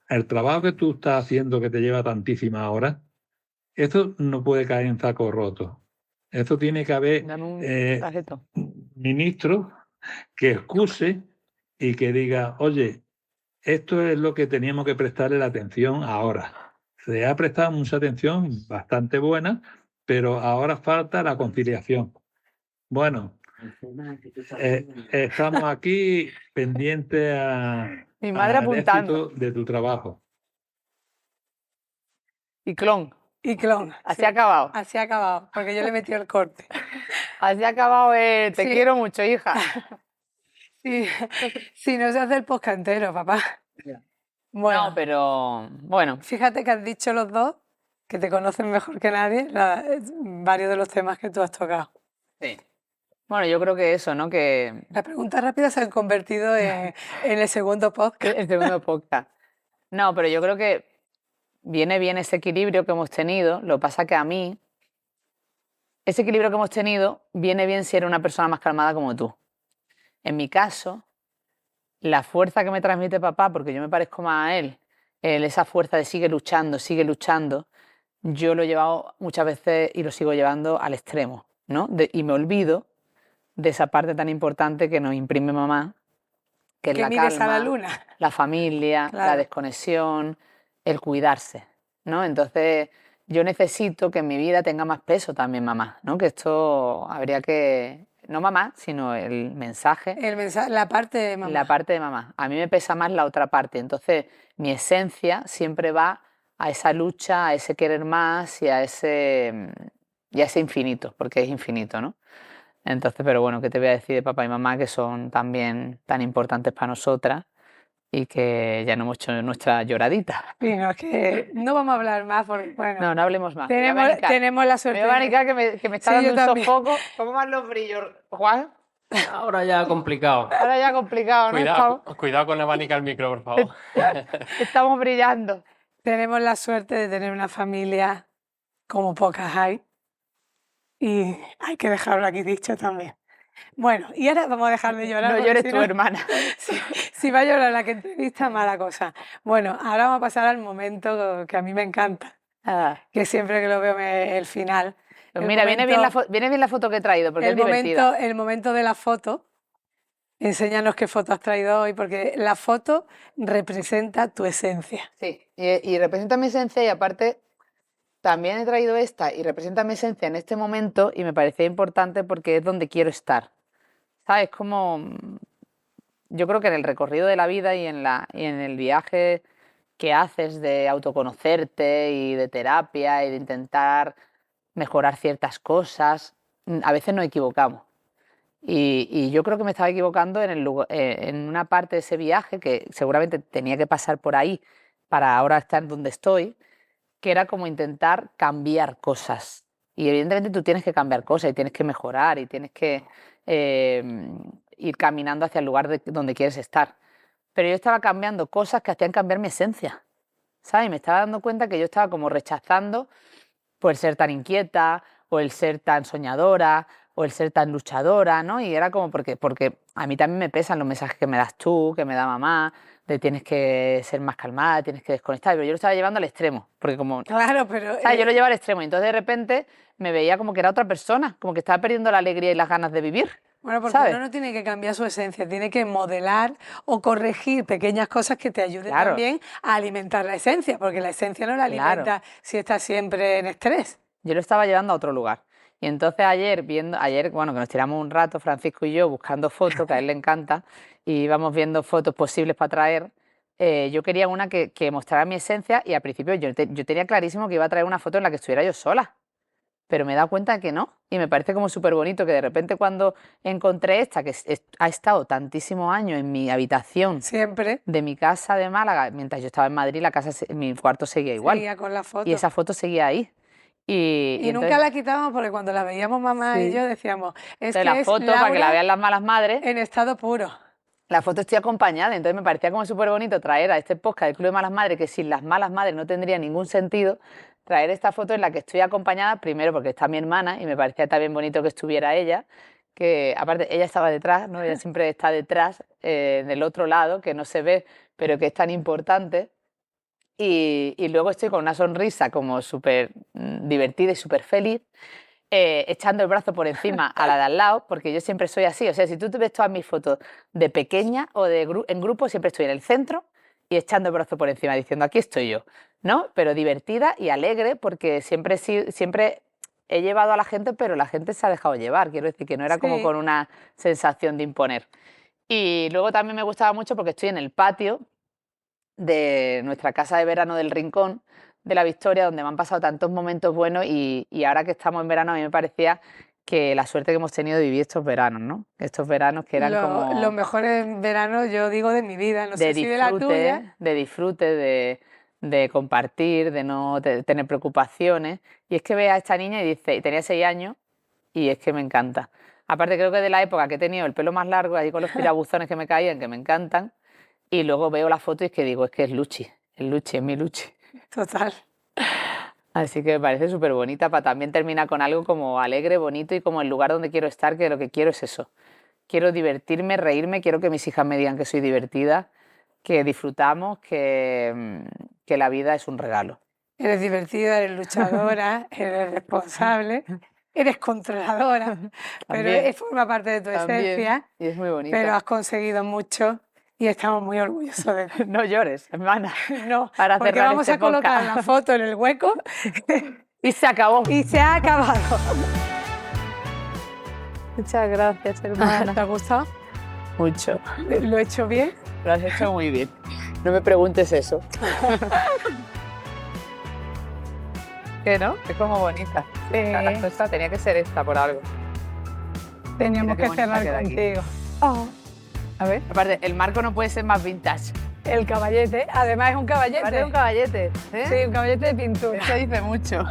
El trabajo que tú estás haciendo que te lleva tantísimas horas, eso no puede caer en saco roto. Eso tiene que haber ministros que excuse y que diga, oye, esto es lo que teníamos que prestarle la atención ahora. Se ha prestado mucha atención, bastante buena, pero ahora falta la conciliación. Bueno, estamos aquí pendientes Mi madre al apuntando. éxito de tu trabajo. Y clon. Y clon. Así ha acabado. Así ha acabado, porque yo le he metido el corte. Así ha acabado, te Sí. quiero mucho, hija. Sí, si no se hace el podcast entero, papá. Bueno, No, pero bueno. fíjate que has dicho los dos, que te conocen mejor que nadie, varios de los temas que tú has tocado. Sí. Bueno, yo creo que eso, ¿no? Que Las preguntas rápidas se han convertido en el segundo podcast. el segundo podcast. No, pero yo creo que viene bien ese equilibrio que hemos tenido. Lo que pasa que a mí, ese equilibrio que hemos tenido viene bien si eres una persona más calmada como tú. En mi caso, la fuerza que me transmite papá, porque yo me parezco más a él, esa fuerza de sigue luchando, yo lo he llevado muchas veces y lo sigo llevando al extremo, ¿no? Y me olvido de esa parte tan importante que nos imprime mamá, que es Que la mires a la calma, luna. la familia, la Claro. desconexión, el cuidarse, ¿no? Entonces yo necesito que en mi vida tenga más peso también mamá, ¿no? Que esto habría que, no mamá, sino el mensaje, El mensaje, la parte de mamá. la parte de mamá. A mí me pesa más la otra parte, entonces mi esencia siempre va a esa lucha, a ese querer más y a ese infinito, porque es infinito, ¿no? Entonces, pero bueno, ¿qué te voy a decir de papá y mamá que son también tan importantes para nosotras y que ya no hemos hecho nuestra lloradita? Sí, no, es que no vamos a hablar más porque, bueno, No, no hablemos más. tenemos la Me suerte. voy a abanicar que me está Sí, dando yo un también. sofoco. ¿Cómo van los brillos, Juan? Ahora ya complicado. Ahora ya complicado, ¿no? Cuidado con abanicar el micro, por favor. Estamos brillando. Tenemos la suerte de tener una familia como pocas hay y hay que dejarlo aquí dicho también. Bueno, y ahora vamos a dejar de llorar. No porque llores si tu no, hermana. si va a llorar la que entrevista, mala cosa. Bueno, ahora vamos a pasar al momento que a mí me encanta, Ah, que siempre que lo veo es el final. pues El mira, viene bien momento- viene bien la foto que he traído, porque es divertida. el momento de la foto. Enséñanos qué foto has traído hoy, porque la foto representa tu esencia. Sí, y representa mi esencia y aparte también he traído esta y representa mi esencia en este momento y me parecía importante porque es donde quiero estar. ¿Sabes? Como yo creo que en el recorrido de la vida y en el viaje que haces de autoconocerte y de terapia y de intentar mejorar ciertas cosas, a veces nos equivocamos. Y yo creo que me estaba equivocando en una parte de ese viaje que seguramente tenía que pasar por ahí para ahora estar donde estoy, que era como intentar cambiar cosas. Y evidentemente tú tienes que cambiar cosas y tienes que mejorar y tienes que ir caminando hacia el lugar donde quieres estar. Pero yo estaba cambiando cosas que hacían cambiar mi esencia, ¿sabes? Y me estaba dando cuenta que yo estaba como rechazando por el ser tan inquieta o el ser tan soñadora o el ser tan luchadora, ¿no? Y era como porque a mí también me pesan los mensajes que me das tú, que me da mamá, de tienes que ser más calmada, tienes que desconectar, pero yo lo estaba llevando al extremo, porque como, Claro, pero ¿sabes? Yo lo llevaba al extremo y entonces de repente me veía como que era otra persona, como que estaba perdiendo la alegría y las ganas de vivir. bueno, porque ¿sabes? uno no tiene que cambiar su esencia, tiene que modelar o corregir pequeñas cosas que te ayuden Claro. también a alimentar la esencia, porque la esencia no la Claro. alimenta si estás siempre en estrés. Yo lo estaba llevando a otro lugar. Y entonces ayer, bueno, que nos tiramos un rato, Francisco y yo, buscando fotos, que a él le encanta, y íbamos viendo fotos posibles para traer, yo quería una que mostrara mi esencia y al principio yo tenía clarísimo que iba a traer una foto en la que estuviera yo sola, pero me he dado cuenta de que no. Y me parece como súper bonito que de repente cuando encontré esta, que ha estado tantísimos años en mi habitación Siempre. de mi casa de Málaga, mientras yo estaba en Madrid, mi cuarto seguía igual. Seguía con la foto. Y esa foto seguía ahí. Y nunca entonces, la quitábamos porque cuando la veíamos mamá y Sí. yo decíamos, es de que la es foto, para que la Laura vean las malas madres, en estado puro. la foto estoy acompañada, entonces me parecía como súper bonito traer a este podcast del Club de Malas Madres, que sin las malas madres no tendría ningún sentido, traer esta foto en la que estoy acompañada, primero porque está mi hermana y me parecía también bonito que estuviera ella, que aparte ella estaba detrás, ¿no? Ella siempre está detrás, del otro lado, que no se ve, pero que es tan importante. Y luego estoy con una sonrisa como súper divertida y súper feliz, echando el brazo por encima a la de al lado, porque yo siempre soy así. O sea, si tú te ves todas mis fotos de pequeña o en grupo, siempre estoy en el centro y echando el brazo por encima, diciendo, aquí estoy yo, ¿no? Pero divertida y alegre, porque siempre he llevado a la gente, pero la gente se ha dejado llevar. Quiero decir que no era como Sí. con una sensación de imponer. Y luego también me gustaba mucho porque estoy en el patio de nuestra casa de verano del Rincón de la Victoria, donde me han pasado tantos momentos buenos y ahora que estamos en verano a mí me parecía que la suerte que hemos tenido de vivir estos veranos, ¿no? Estos veranos que eran como Los mejores veranos, yo digo, de mi vida, no de sé si de la tuya. disfrute, de compartir, de no tener preocupaciones. Y es que ve a esta niña y dice, y tenía 6 años, y es que me encanta. Aparte creo que de la época que he tenido el pelo más largo, ahí con los tirabuzones que me caían, que me encantan, y luego veo la foto y es que digo, es que es Luchi, es mi Luchi. Total. Así que me parece súper bonita para también terminar con algo como alegre, bonito y como el lugar donde quiero estar, que lo que quiero es eso. quiero divertirme, reírme, quiero que mis hijas me digan que soy divertida, que disfrutamos, que la vida es un regalo. Eres divertida, eres luchadora, eres responsable, eres controladora, pero También. forma parte de tu También, esencia, y es muy bonita. pero has conseguido mucho y estamos muy orgullosos de ti. No llores, hermana. No, Para porque cerrar vamos este a colocar podcast. la foto en el hueco Y se acabó. y se ha acabado. Muchas gracias, hermana. ¿Te ha gustado? Mucho. ¿Lo he hecho bien? Lo has hecho muy bien. No me preguntes eso. ¿Qué no? Es como bonita. Esta tenía que ser esta por algo. Teníamos Mira qué que bonita cerrar queda aquí. contigo. Oh, A ver. Aparte, el marco no puede ser más vintage. el caballete, además es un caballete. Parece un caballete. ¿eh? Sí, un caballete de pintura. Eso dice mucho.